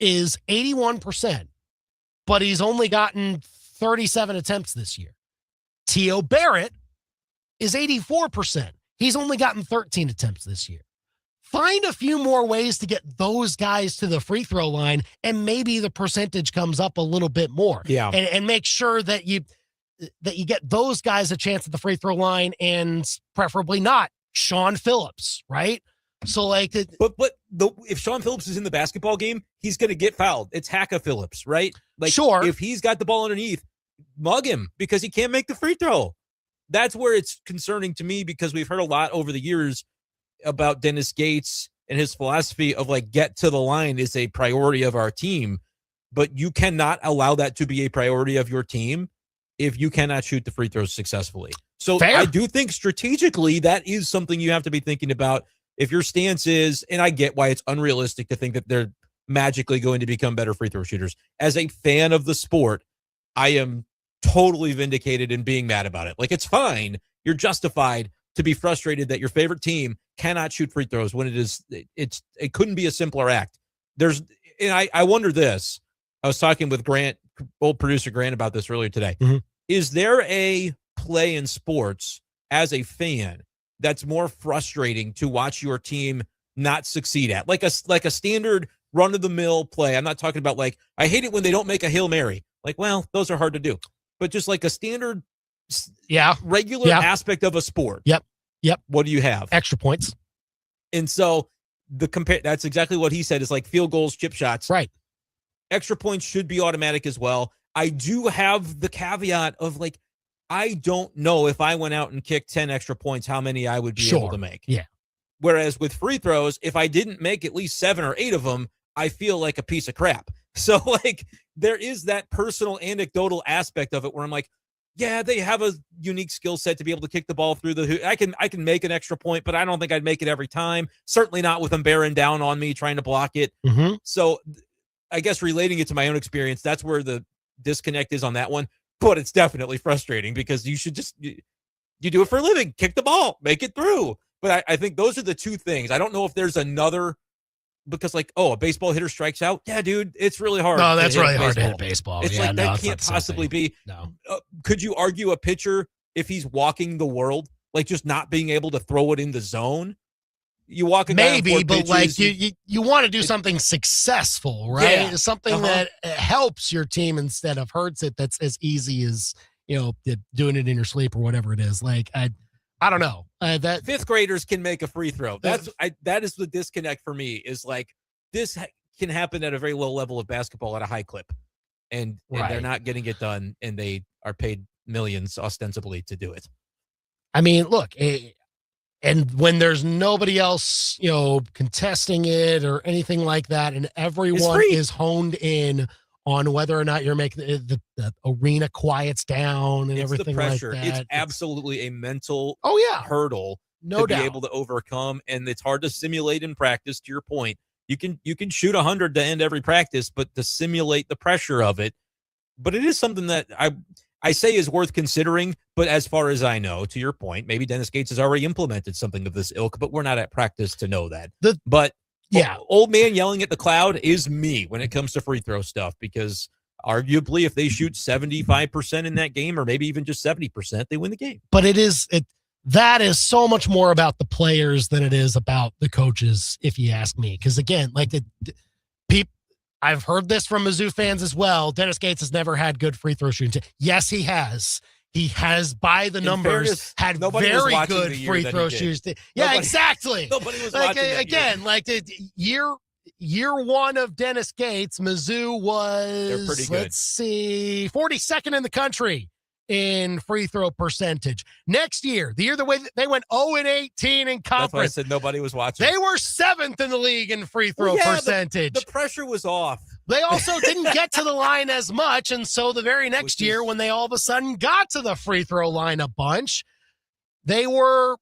is 81%, but he's only gotten 37 attempts this year. T.O. Barrett is 84%. He's only gotten 13 attempts this year. Find a few more ways to get those guys to the free throw line, and maybe the percentage comes up a little bit more. Yeah. And make sure that you get those guys a chance at the free throw line, and preferably not Sean Phillips, right? So if Sean Phillips is in the basketball game, he's going to get fouled. It's Hacka Phillips, right? Sure. If he's got the ball underneath, mug him because he can't make the free throw. That's where it's concerning to me because we've heard a lot over the years about Dennis Gates and his philosophy of get to the line is a priority of our team, but you cannot allow that to be a priority of your team if you cannot shoot the free throws successfully. So Fair. I do think strategically that is something you have to be thinking about. If your stance is, and I get why it's unrealistic to think that they're magically going to become better free throw shooters. As a fan of the sport, I am totally vindicated in being mad about it. It's fine. You're justified to be frustrated that your favorite team cannot shoot free throws when it couldn't be a simpler act. I wonder this. I was talking with Grant, old producer Grant, about this earlier today. Mm-hmm. Is there a play in sports as a fan that's more frustrating to watch your team not succeed at? Like a standard run-of-the-mill play. I'm not talking about I hate it when they don't make a Hail Mary. Those are hard to do. But just a standard regular aspect of a sport. Yep. What do you have? Extra points. And so that's exactly what he said, is like field goals, chip shots. Right. Extra points should be automatic as well. I do have the caveat of like, I don't know if I went out and kicked 10 extra points, how many I would be able to make. Yeah. Whereas with free throws, if I didn't make at least 7 or 8 of them, I feel like a piece of crap. So like there is that personal anecdotal aspect of it where I'm like, yeah, they have a unique skill set to be able to kick the ball through the hoop. I can make an extra point, but I don't think I'd make it every time. Certainly not with them bearing down on me trying to block it. Mm-hmm. So I guess relating it to my own experience, that's where the disconnect is on that one. But it's definitely frustrating because you should just you do it for a living, kick the ball, make it through. But I think those are the two things. I don't know if there's another, because like, oh, a baseball hitter strikes out. Yeah, dude, it's really hard. No, that's really hard to hit a baseball. It's yeah, like that can't possibly be. No. Could you argue a pitcher, if he's walking the world, like just not being able to throw it in the zone? You walk a guy maybe, but pitches, like you want to do something successful, right? Yeah. Something that helps your team instead of hurts it. That's as easy as doing it in your sleep or whatever it is. Like I don't know. That fifth graders can make a free throw. That is the disconnect for me. Is like this can happen at a very low level of basketball at a high clip, and they're not getting it done, and they are paid millions ostensibly to do it. I mean, look, and when there's nobody else, contesting it or anything like that, and everyone is honed in on whether or not you're making the arena quiets down and everything the pressure. Like that. It's absolutely a mental hurdle no to doubt. be able to overcome, and it's hard to simulate in practice. To your point, you can shoot 100 to end every practice, but to simulate the pressure of it. But it is something that I say is worth considering. But as far as I know, to your point, maybe Dennis Gates has already implemented something of this ilk, but we're not at practice to know that. Old man yelling at the cloud is me when it comes to free throw stuff, because arguably if they shoot 75% in that game, or maybe even just 70%, they win the game. But that is so much more about the players than it is about the coaches, if you ask me. Because again, like I've heard this from Mizzou fans as well. Dennis Gates has never had good free throw shooting. Yes, he has. He has, by the numbers, had very good free throw shooting. Yeah, exactly. Nobody was like watching again, like the year one of Dennis Gates, Mizzou was, pretty good. let's see, 42nd in the country in free throw percentage. Next year, the year they went 0-18 in conference. That's why I said nobody was watching. They were 7th in the league in free throw percentage. The pressure was off. They also didn't get to the line as much, and so the very next year, when they all of a sudden got to the free throw line a bunch, they were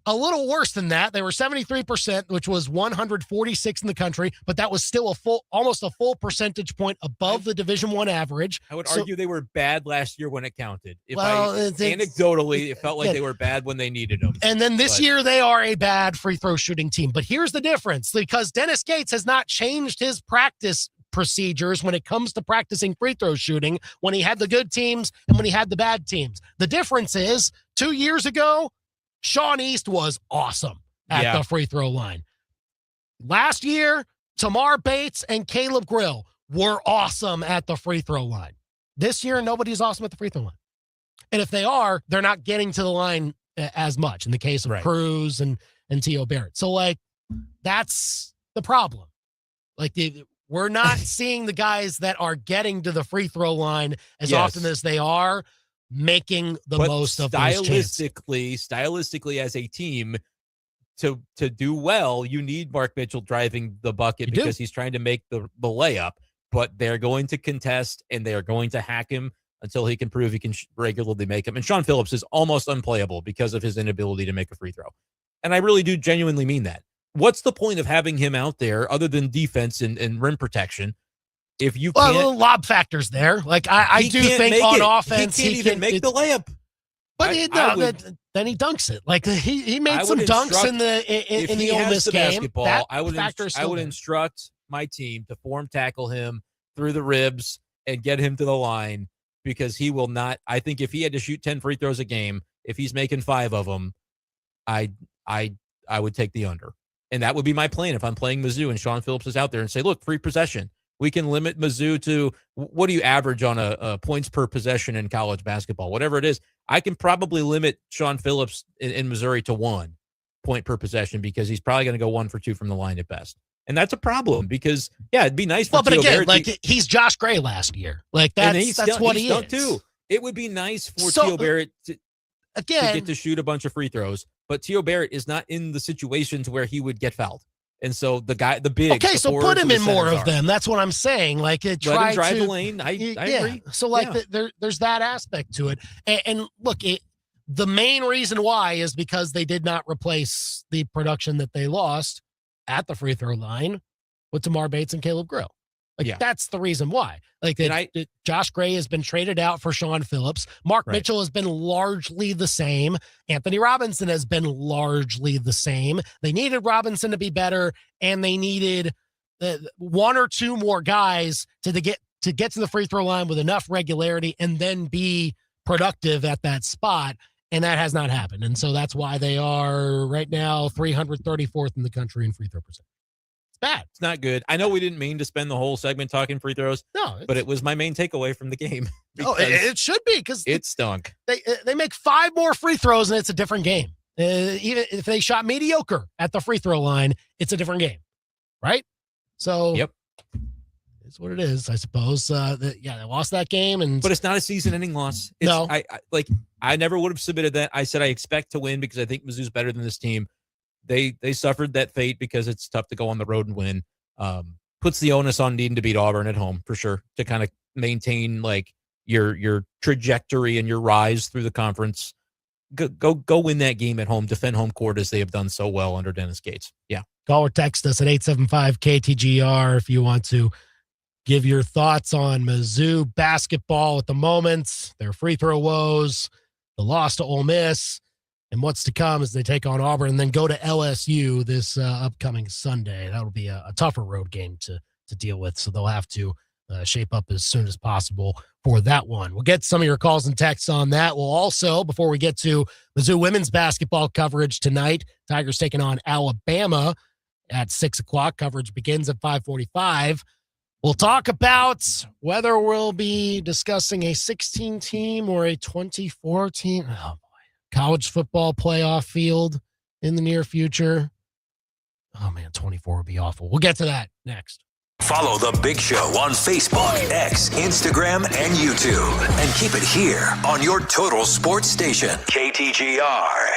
a little worse than that. They were 73%, which was 146 in the country, but that was still almost a full percentage point above the Division I average. I would argue they were bad last year when it counted. Anecdotally, it felt like they were bad when they needed them. And then this year, they are a bad free throw shooting team. But here's the difference, because Dennis Gates has not changed his practice procedures when it comes to practicing free throw shooting when he had the good teams and when he had the bad teams. The difference is 2 years ago, Sean East was awesome at the free throw line. Last year, Tamar Bates and Caleb Grill were awesome at the free throw line. This year, nobody's awesome at the free throw line. And if they are, they're not getting to the line as much in the case of Cruz and T.O. Barrett. So, like, that's the problem. Like, we're not seeing the guys that are getting to the free throw line as often as they are making the most of those chances. Stylistically as a team, to do well, you need Mark Mitchell driving the bucket because he's trying to make the layup, but they're going to contest and they're going to hack him until he can prove he can regularly make them. And Sean Phillips is almost unplayable because of his inability to make a free throw. And I really do genuinely mean that. What's the point of having him out there other than defense and rim protection? If you can't, lob factors there. Like I do think on offense he can't even make the layup. But then he dunks it. Like he made some dunks in the Ole Miss game. I would instruct my team to form tackle him through the ribs and get him to the line, because he will not. I think if he had to shoot 10 free throws a game, if he's making 5 of them, I would take the under. And that would be my plan if I'm playing Mizzou and Sean Phillips is out there and say, look, free possession. We can limit Mizzou to, what do you average on a points per possession in college basketball? Whatever it is, I can probably limit Sean Phillips in Missouri to 1. point per possession because he's probably going to go 1 for 2 from the line at best. And that's a problem because, it'd be nice for Well, but Theo again, Barrett he's Josh Gray last year. Like, that's what he is. Too. It would be nice for Theo Barrett to get to shoot a bunch of free throws, but Theo Barrett is not in the situations where he would get fouled. And so the big. Okay, so put him in more of them. That's what I'm saying. Like, let him drive the lane. I agree. So, there's that aspect to it. And look, the main reason why is because they did not replace the production that they lost at the free throw line with Tamar Bates and Caleb Grill. That's the reason why. Josh Gray has been traded out for Sean Phillips. Mark Mitchell has been largely the same. Anthony Robinson has been largely the same. They needed Robinson to be better, and they needed 1 or 2 more guys to get to the free throw line with enough regularity and then be productive at that spot. And that has not happened. And so that's why they are right now 334th in the country in free throw percentage. It's bad. It's not good. I know we didn't mean to spend the whole segment talking free throws. No, but it was my main takeaway from the game. Oh, it should be because it stunk. They make 5 more free throws and it's a different game. Even if they shot mediocre at the free throw line, it's a different game, right? So yep, it's what it is, I suppose. They lost that game, but it's not a season-ending loss. No, I never would have submitted that. I said I expect to win because I think Mizzou's better than this team. They suffered that fate because it's tough to go on the road and win. Puts the onus on needing to beat Auburn at home for sure to kind of maintain your trajectory and your rise through the conference. Go win that game at home. Defend home court as they have done so well under Dennis Gates. Yeah. Call or text us at 875-KTGR if you want to give your thoughts on Mizzou basketball at the moment, their free throw woes, the loss to Ole Miss, and what's to come as they take on Auburn and then go to LSU this upcoming Sunday. That'll be a tougher road game to deal with, so they'll have to shape up as soon as possible for that one. We'll get some of your calls and texts on that. We'll also, before we get to Mizzou women's basketball coverage tonight, Tigers taking on Alabama at 6 o'clock. Coverage begins at 5:45. We'll talk about whether we'll be discussing a 16-team or a 24-team college football playoff field in the near future. Oh, man, 24 would be awful. We'll get to that next. Follow The Big Show on Facebook, X, Instagram, and YouTube. And keep it here on your total sports station, KTGR.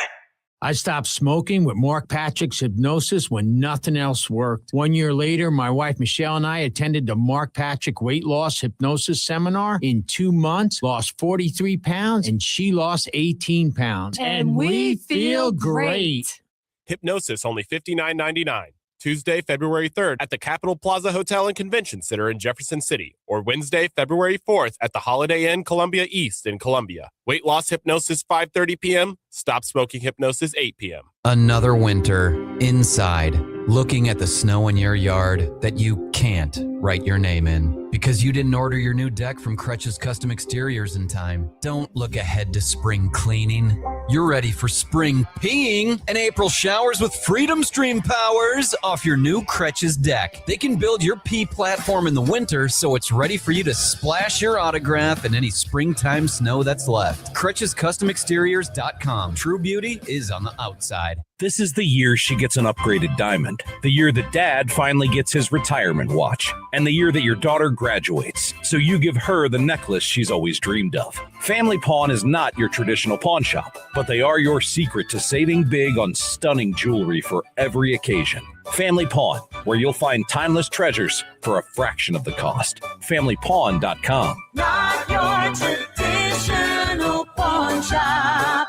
I stopped smoking with Mark Patrick's hypnosis when nothing else worked. 1 year later, my wife Michelle and I attended the Mark Patrick weight loss hypnosis seminar. In 2 months, lost 43 pounds, and she lost 18 pounds. And we feel great. Hypnosis, only $59.99. Tuesday, February 3rd at the Capitol Plaza Hotel and Convention Center in Jefferson City, or Wednesday, February 4th at the Holiday Inn Columbia East in Columbia. Weight loss hypnosis 5:30 p.m. Stop smoking hypnosis 8 p.m. Another winter inside, looking at the snow in your yard that you can't write your name in because you didn't order your new deck from Crutch's Custom Exteriors in time. Don't look ahead to spring cleaning. You're ready for spring peeing and April showers with Freedom Stream powers off your new Crutch's deck. They can build your pee platform in the winter so it's ready for you to splash your autograph in any springtime snow that's left. CrutchesCustomExteriors.com. True beauty is on the outside. This is the year she gets an upgraded diamond, the year that dad finally gets his retirement watch, and the year that your daughter graduates. So you give her the necklace she's always dreamed of. Family Pawn is not your traditional pawn shop, but they are your secret to saving big on stunning jewelry for every occasion. Family Pawn, where you'll find timeless treasures for a fraction of the cost. FamilyPawn.com. Not your traditional pawn shop.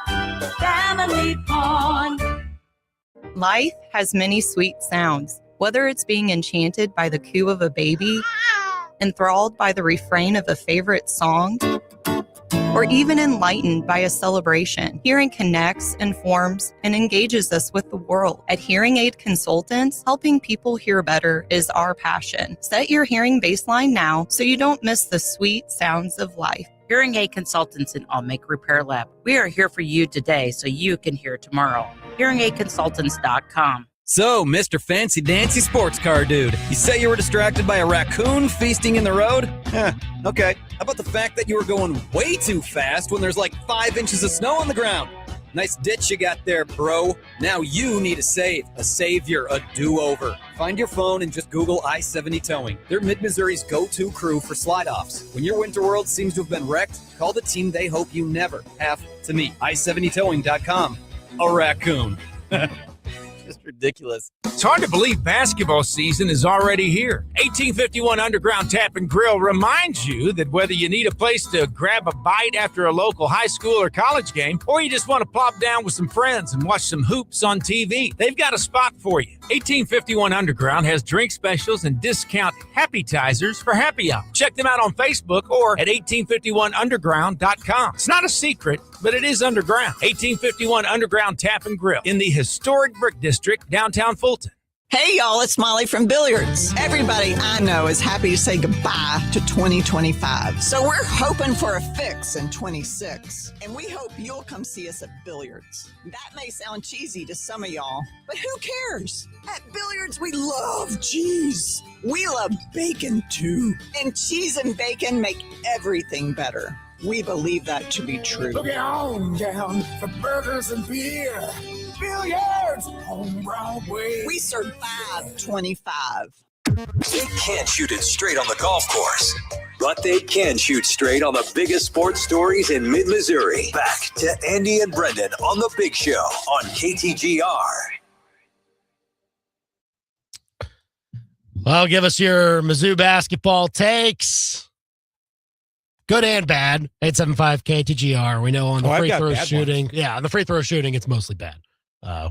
Family Pawn. Life has many sweet sounds, whether it's being enchanted by the coo of a baby, enthralled by the refrain of a favorite song, or even enlightened by a celebration. Hearing connects, informs, and engages us with the world. At Hearing Aid Consultants, helping people hear better is our passion. Set your hearing baseline now so you don't miss the sweet sounds of life. Hearing Aid Consultants in Allmaker Repair Lab. We are here for you today so you can hear tomorrow. HearingAidConsultants.com. So, Mr. Fancy Dancy Sports Car Dude, you say you were distracted by a raccoon feasting in the road? Okay. How about the fact that you were going way too fast when there's like 5 inches of snow on the ground? Nice ditch you got there, bro. Now you need a save, a savior, a do-over. Find your phone and just Google I-70 Towing. They're Mid-Missouri's go-to crew for slide-offs. When your winter world seems to have been wrecked, call the team they hope you never have to meet. I70towing.com. A raccoon. Just ridiculous. It's hard to believe basketball season is already here. 1851 Underground Tap and Grill reminds you that whether you need a place to grab a bite after a local high school or college game, or you just want to plop down with some friends and watch some hoops on TV, they've got a spot for you. 1851 Underground has drink specials and discount happytizers for happy hour. Check them out on Facebook or at 1851underground.com. It's not a secret, but it is underground. 1851 Underground Tap and Grill in the historic Brick District, downtown Fulton. Hey, y'all, it's Molly from Billiards. Everybody I know is happy to say goodbye to 2025. So we're hoping for a fix in 26. And we hope you'll come see us at Billiards. That may sound cheesy to some of y'all, but who cares? At Billiards, we love cheese. We love bacon, too. And cheese and bacon make everything better. We believe that to be true. Look at on down for burgers and beer. Billiards on Broadway. We serve $5.25. They can't shoot it straight on the golf course, but they can shoot straight on the biggest sports stories in mid-Missouri. Back to Andy and Brendan on The Big Show on KTGR. Well, give us your Mizzou basketball takes. Good and bad. 875 KTGR. We know on the free throw shooting. Yeah, on the free throw shooting, it's mostly bad.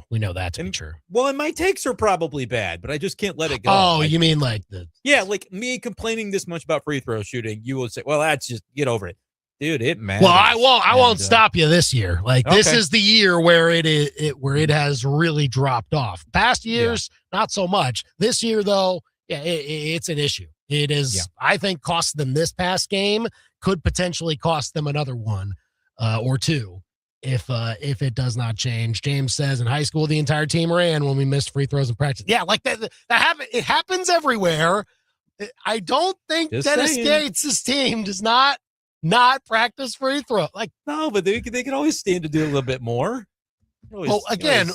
We know that to be true. Well, and my takes are probably bad, but I just can't let it go. Oh, you mean like the... Yeah, like me complaining this much about free throw shooting, you will say, well, that's just, get over it. Dude, it matters. Well, I won't stop you this year. Like, this is the year where it has really dropped off. Past years, not so much. This year, though, it's an issue. It is, I think, cost them this past game. Could potentially cost them another one or two if it does not change. James says in high school the entire team ran when we missed free throws in practice. Yeah, like that it happens everywhere. I don't think Dennis Gates' team does not practice free throw. Like, no, but they can always stand to do a little bit more. Well, again,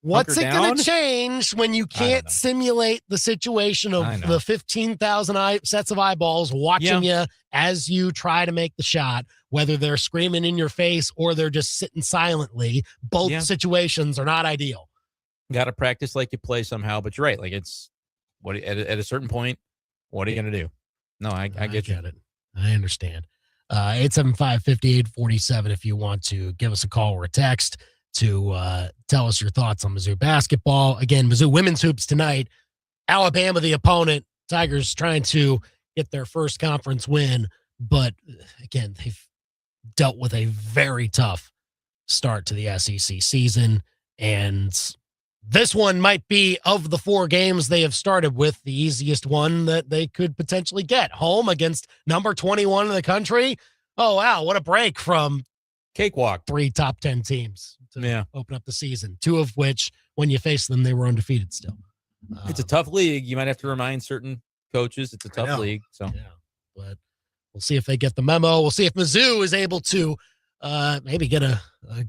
what's it going to change when you can't simulate the situation of the 15,000 sets of eyeballs watching you as you try to make the shot, whether they're screaming in your face or they're just sitting silently? Both situations are not ideal. Got to practice like you play somehow, but you're right. Like, it's what at a certain point, what are you going to do? No, I get it. I understand. 875-5847 if you want to give us a call or a text to tell us your thoughts on Mizzou basketball. Again, Mizzou women's hoops tonight. Alabama, the opponent. Tigers trying to get their first conference win. But, again, they've dealt with a very tough start to the SEC season. And this one might be, of the 4 games they have started with, the easiest one that they could potentially get. Home against number 21 in the country. Oh, wow, what a break from cakewalk. 3 top 10 teams to open up the season, 2 of which, when you face them, they were undefeated still. It's a tough league. You might have to remind certain coaches it's a tough league. So, but we'll see if they get the memo. We'll see if Mizzou is able to maybe get a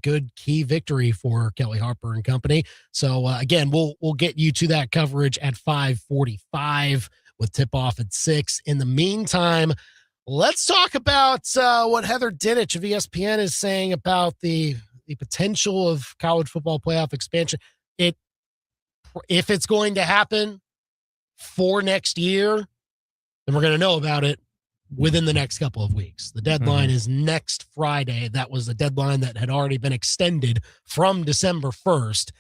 good key victory for Kelly Harper and company. So again, we'll get you to that coverage at 5:45 with tip off at 6. In the meantime, let's talk about what Heather Dinich of ESPN is saying about the potential of college football playoff expansion. If it's going to happen for next year, then we're going to know about it within the next couple of weeks. The deadline is next Friday. That was a deadline that had already been extended from December 1st,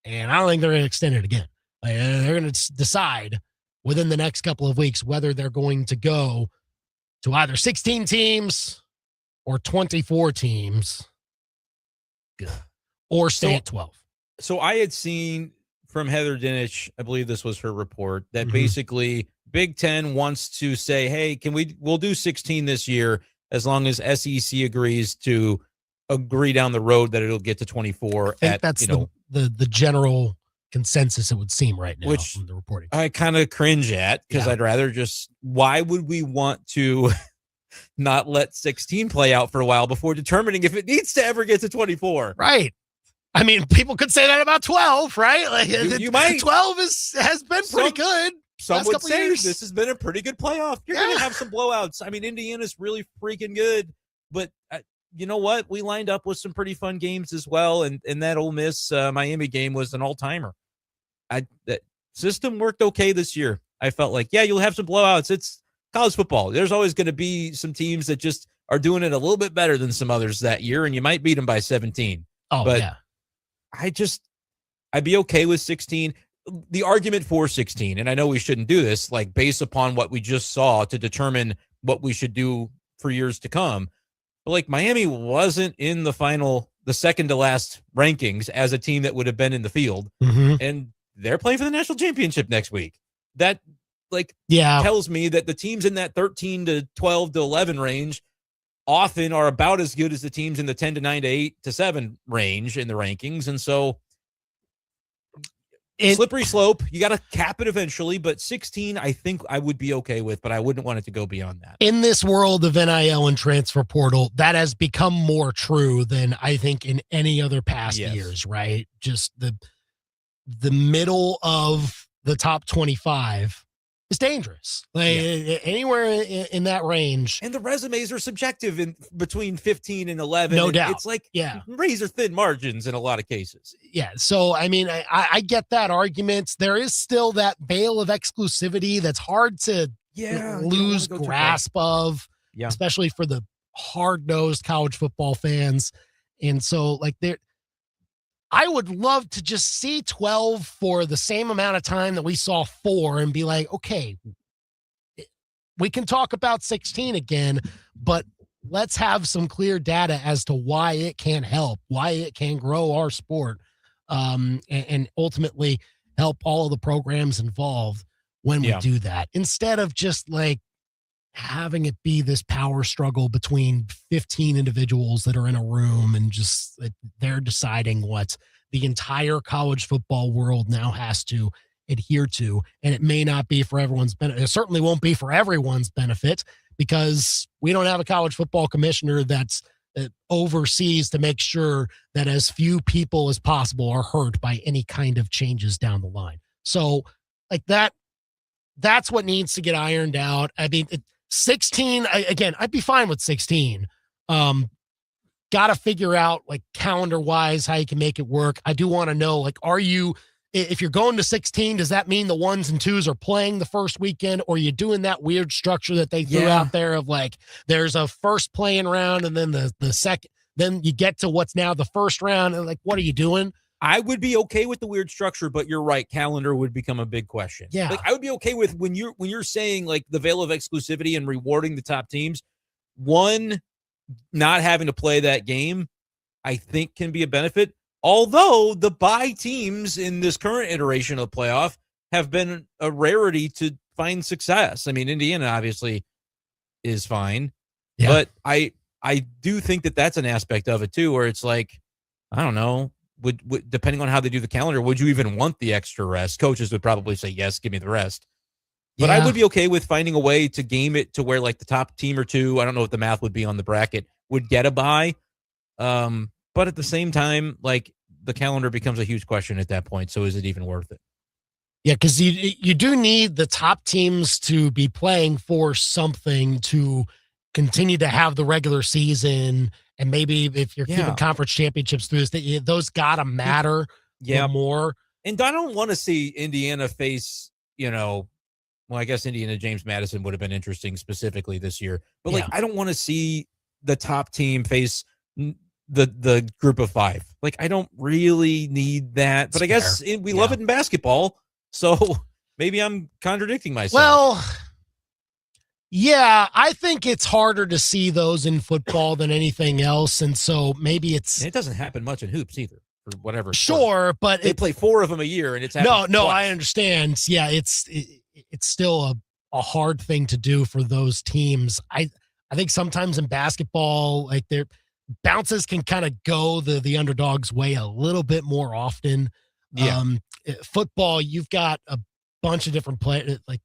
and I don't think they're going to extend it again. They're going to decide within the next couple of weeks whether they're going to go to either 16 teams or 24 teams or stay at 12. So I had seen from Heather Dinich, I believe this was her report, that basically Big Ten wants to say, hey, we'll do 16 this year as long as SEC agrees down the road that it'll get to 24. I think that's the general consensus, it would seem right now, which from the reporting. I kind of cringe at, because I'd rather why would we want to not let 16 play out for a while before determining if it needs to ever get to 24? Right. I mean, people could say that about 12, right? Like you might. 12 has been pretty good. Some would say this has been a pretty good playoff. You're going to have some blowouts. I mean, Indiana's really freaking good, but you know what? We lined up with some pretty fun games as well, and that Ole Miss Miami game was an all-timer. That system worked okay this year. I felt like, yeah, you'll have some blowouts. It's college football. There's always going to be some teams that just are doing it a little bit better than some others that year, and you might beat them by 17. Oh, but yeah. I'd be okay with 16. The argument for 16, and I know we shouldn't do this, like based upon what we just saw to determine what we should do for years to come. But like Miami wasn't in the second to last rankings as a team that would have been in the field. Mm-hmm. And they're playing for the national championship next week. That tells me that the teams in that 13 to 12 to 11 range often are about as good as the teams in the 10 to 9 to 8 to 7 range in the rankings. And so slippery slope, you got to cap it eventually, but 16 I think I would be okay with, but I wouldn't want it to go beyond that. In this world of NIL and transfer portal, that has become more true than I think in any other past years, right? Just the middle of the top 25 is dangerous. Anywhere in that range. And the resumes are subjective in between 15 and 11. No doubt. It's like razor thin margins in a lot of cases. Yeah. So, I mean, I get that argument. There is still that veil of exclusivity that's hard to lose grasp of, especially for the hard-nosed college football fans. And so, like, I would love to just see 12 for the same amount of time that we saw 4 and be like, okay, we can talk about 16 again, but let's have some clear data as to why it can help, why it can grow our sport, and ultimately help all of the programs involved when we do that. Instead of just like having it be this power struggle between 15 individuals that are in a room and just they're deciding what the entire college football world now has to adhere to. And it may not be for everyone's benefit. It certainly won't be for everyone's benefit because we don't have a college football commissioner that oversees to make sure that as few people as possible are hurt by any kind of changes down the line. So like that's what needs to get ironed out. I mean, 16, I'd be fine with 16. Got to figure out like calendar wise how you can make it work. I do want to know, like, if you're going to 16, does that mean the 1s and 2s are playing the first weekend, or are you doing that weird structure that they threw out there of like, there's a first playing round and then the second, then you get to what's now the first round. And like, what are you doing? I would be okay with the weird structure, but you're right. Calendar would become a big question. Yeah. Like I would be okay with when you're saying like the veil of exclusivity and rewarding the top teams, one, not having to play that game, I think can be a benefit. Although the bye teams in this current iteration of playoff have been a rarity to find success. I mean, Indiana obviously is fine, but I do think that that's an aspect of it too, where it's like, I don't know, would depending on how they do the calendar, would you even want the extra rest? Coaches would probably say, yes, give me the rest. But I would be okay with finding a way to game it to where like the top team or two, I don't know what the math would be on the bracket, would get a bye. But at the same time, like the calendar becomes a huge question at that point. So is it even worth it? Yeah, because you do need the top teams to be playing for something to continue to have the regular season. And maybe if you're keeping conference championships through this, those got to matter more. And I don't want to see Indiana face, well, I guess Indiana James Madison would have been interesting specifically this year. But like, I don't want to see the top team face the group of 5. Like, I don't really need that. But I guess we love it in basketball. So maybe I'm contradicting myself. Well, yeah, I think it's harder to see those in football than anything else. And so maybe it doesn't happen much in hoops either, or whatever. Sure, but they play 4 of them a year, and it's no, twice. I understand. Yeah, it's still a hard thing to do for those teams. I think sometimes in basketball, like their bounces can kind of go the underdog's way a little bit more often. Football, you've got a bunch of different players. Like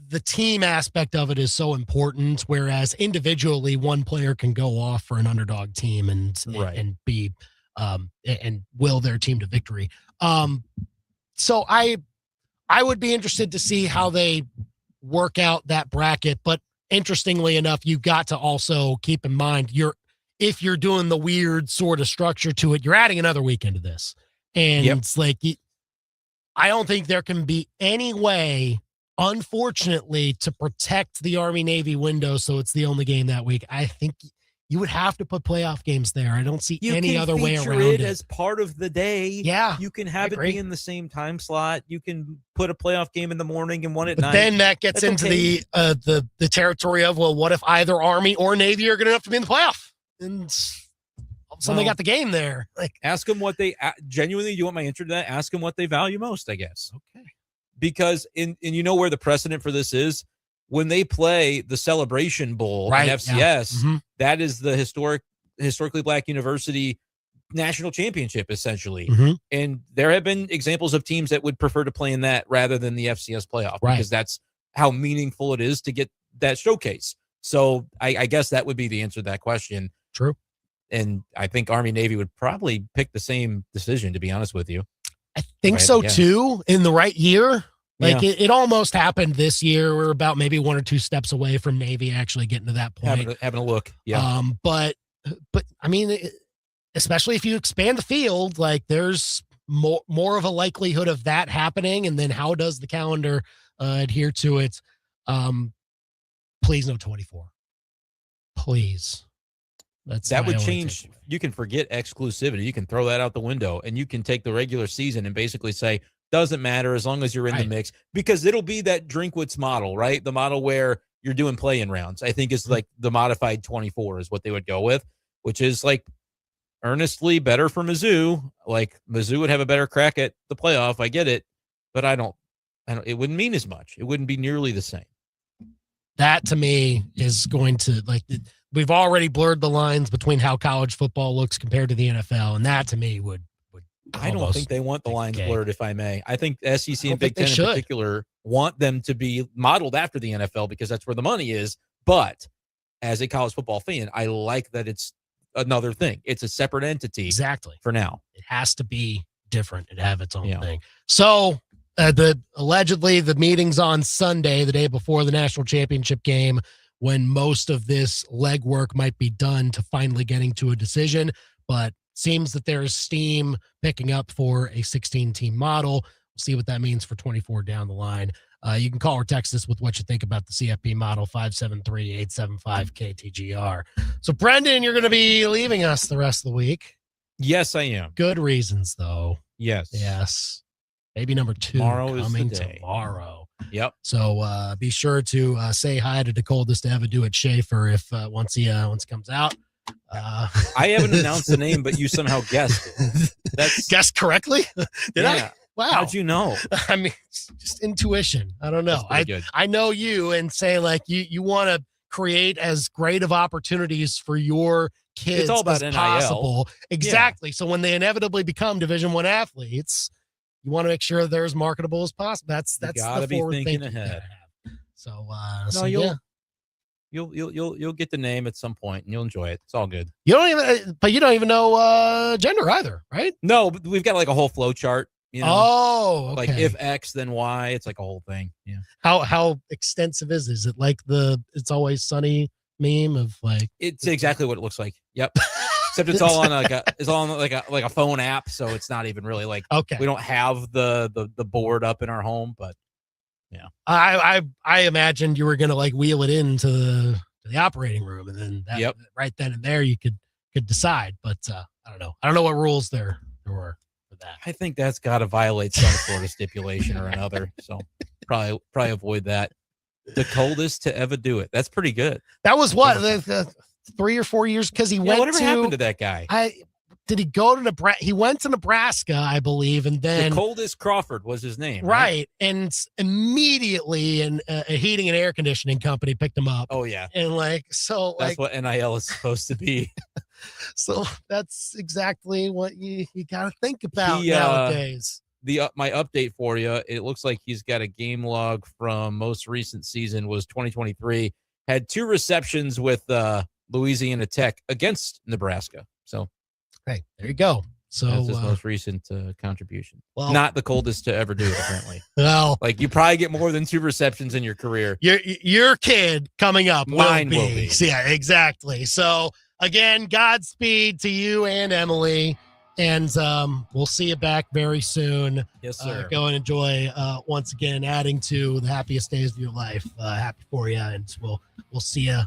the team aspect of it is so important, whereas individually one player can go off for an underdog team and be and will their team to victory. So I would be interested to see how they work out that bracket. But interestingly enough, you got to also keep in mind if you're doing the weird sort of structure to it, you're adding another week into this. And it's like, I don't think there can be any way, unfortunately, to protect the Army-Navy window so it's the only game that week. I think you would have to put playoff games there. I don't see any other way around it. As part of the day. Yeah. You can have it be in the same time slot. You can put a playoff game in the morning and one at night. Then that gets into the territory of, well, what if either Army or Navy are good enough to be in the playoff? And all of a sudden they got the game there. Like, ask them what they genuinely, you want my answer to that? Ask them what they value most, I guess. Okay. Because and you know where the precedent for this is? When they play the Celebration Bowl in FCS, that is the historically black university national championship, essentially. And there have been examples of teams that would prefer to play in that rather than the FCS playoff, because that's how meaningful it is to get that showcase. So I guess that would be the answer to that question. True. And I think Army-Navy would probably pick the same decision, to be honest with you. I think so, too, in the right year. Like it almost happened this year. We're about maybe 1 or 2 steps away from Navy actually getting to that point. Having a look. Yeah. But I mean, especially if you expand the field, like there's more of a likelihood of that happening. And then how does the calendar adhere to it? Please no 24. Please. That would change. You can forget exclusivity. You can throw that out the window, and you can take the regular season and basically say, doesn't matter as long as you're in the mix, because it'll be that Drinkwitz model, right? The model where you're doing play-in rounds. I think is like the modified 24 is what they would go with, which is like earnestly better for Mizzou. Like Mizzou would have a better crack at the playoff. I get it, but I don't, it wouldn't mean as much. It wouldn't be nearly the same. That to me is going to we've already blurred the lines between how college football looks compared to the NFL. And that to me would I don't think they want the lines blurred, if I may. I think SEC and Big Ten in particular want them to be modeled after the NFL because that's where the money is. But as a college football fan, I like that it's another thing. It's a separate entity. Exactly. For now. It has to be different and have its own thing. So allegedly the meeting's on Sunday, the day before the national championship game, when most of this legwork might be done to finally getting to a decision. But seems that there's steam picking up for a 16-team model. We'll see what that means for 24 down the line. You can call or text us with what you think about the CFP model, 573-875-KTGR. So, Brendan, you're going to be leaving us the rest of the week. Yes, I am. Good reasons, though. Yes. Maybe number 2 coming tomorrow. Yep. So be sure to say hi to Dakoldis to Eva do it Schaefer if once he comes out. I haven't announced the name, but you somehow guessed it. Guessed correctly? Did I? Wow. How'd you know? I mean, it's just intuition. I don't know. I know you and say like you want to create as great of opportunities for your kids as possible. Exactly. Yeah. So when they inevitably become Division I athletes, you want to make sure they're as marketable as possible. That's the forward thinking ahead. So You'll get the name at some point and you'll enjoy it. It's all good. You don't even know gender either, right? No, but we've got like a whole flow chart. You know? Oh, okay. Like if X, then Y. It's like a whole thing. Yeah. How extensive is it? Is it like the It's Always Sunny meme of like? It's exactly what it looks like. Yep. Except it's all on like a phone app, so it's not even really like we don't have the board up in our home, but yeah. I imagined you were gonna like wheel it into the operating room, and then right then and there you could decide. But I don't know. I don't know what rules there were for that. I think that's got to violate some sort of stipulation or another. So probably avoid that. The coldest to ever do it. That's pretty good. That was what the 3 or 4 years because he went. Whatever happened to that guy? Did he go to Nebraska? He went to Nebraska, I believe, and then the Coldest Crawford was his name, right? And immediately, a heating and air conditioning company picked him up. Oh yeah, and that's what NIL is supposed to be. So that's exactly what you got to think about nowadays. My update for you, it looks like he's got a game log from most recent season was 2023. Had 2 receptions with Louisiana Tech against Nebraska. So Hey, there you go. So that's his most recent contribution. Well, not the coldest to ever do it, apparently. Well, like you probably get more than 2 receptions in your career. Your kid coming up Mine will be. Yeah, exactly. So again, Godspeed to you and Emily, and we'll see you back very soon. Yes, sir. Go and enjoy once again, adding to the happiest days of your life. Happy for you, and we'll see you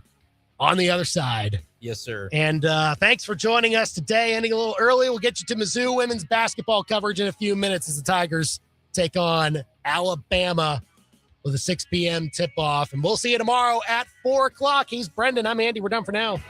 on the other side. Yes, sir. And thanks for joining us today. Ending a little early. We'll get you to Mizzou women's basketball coverage in a few minutes as the Tigers take on Alabama with a 6 p.m. tip-off. And we'll see you tomorrow at 4 o'clock. He's Brendan. I'm Andy. We're done for now.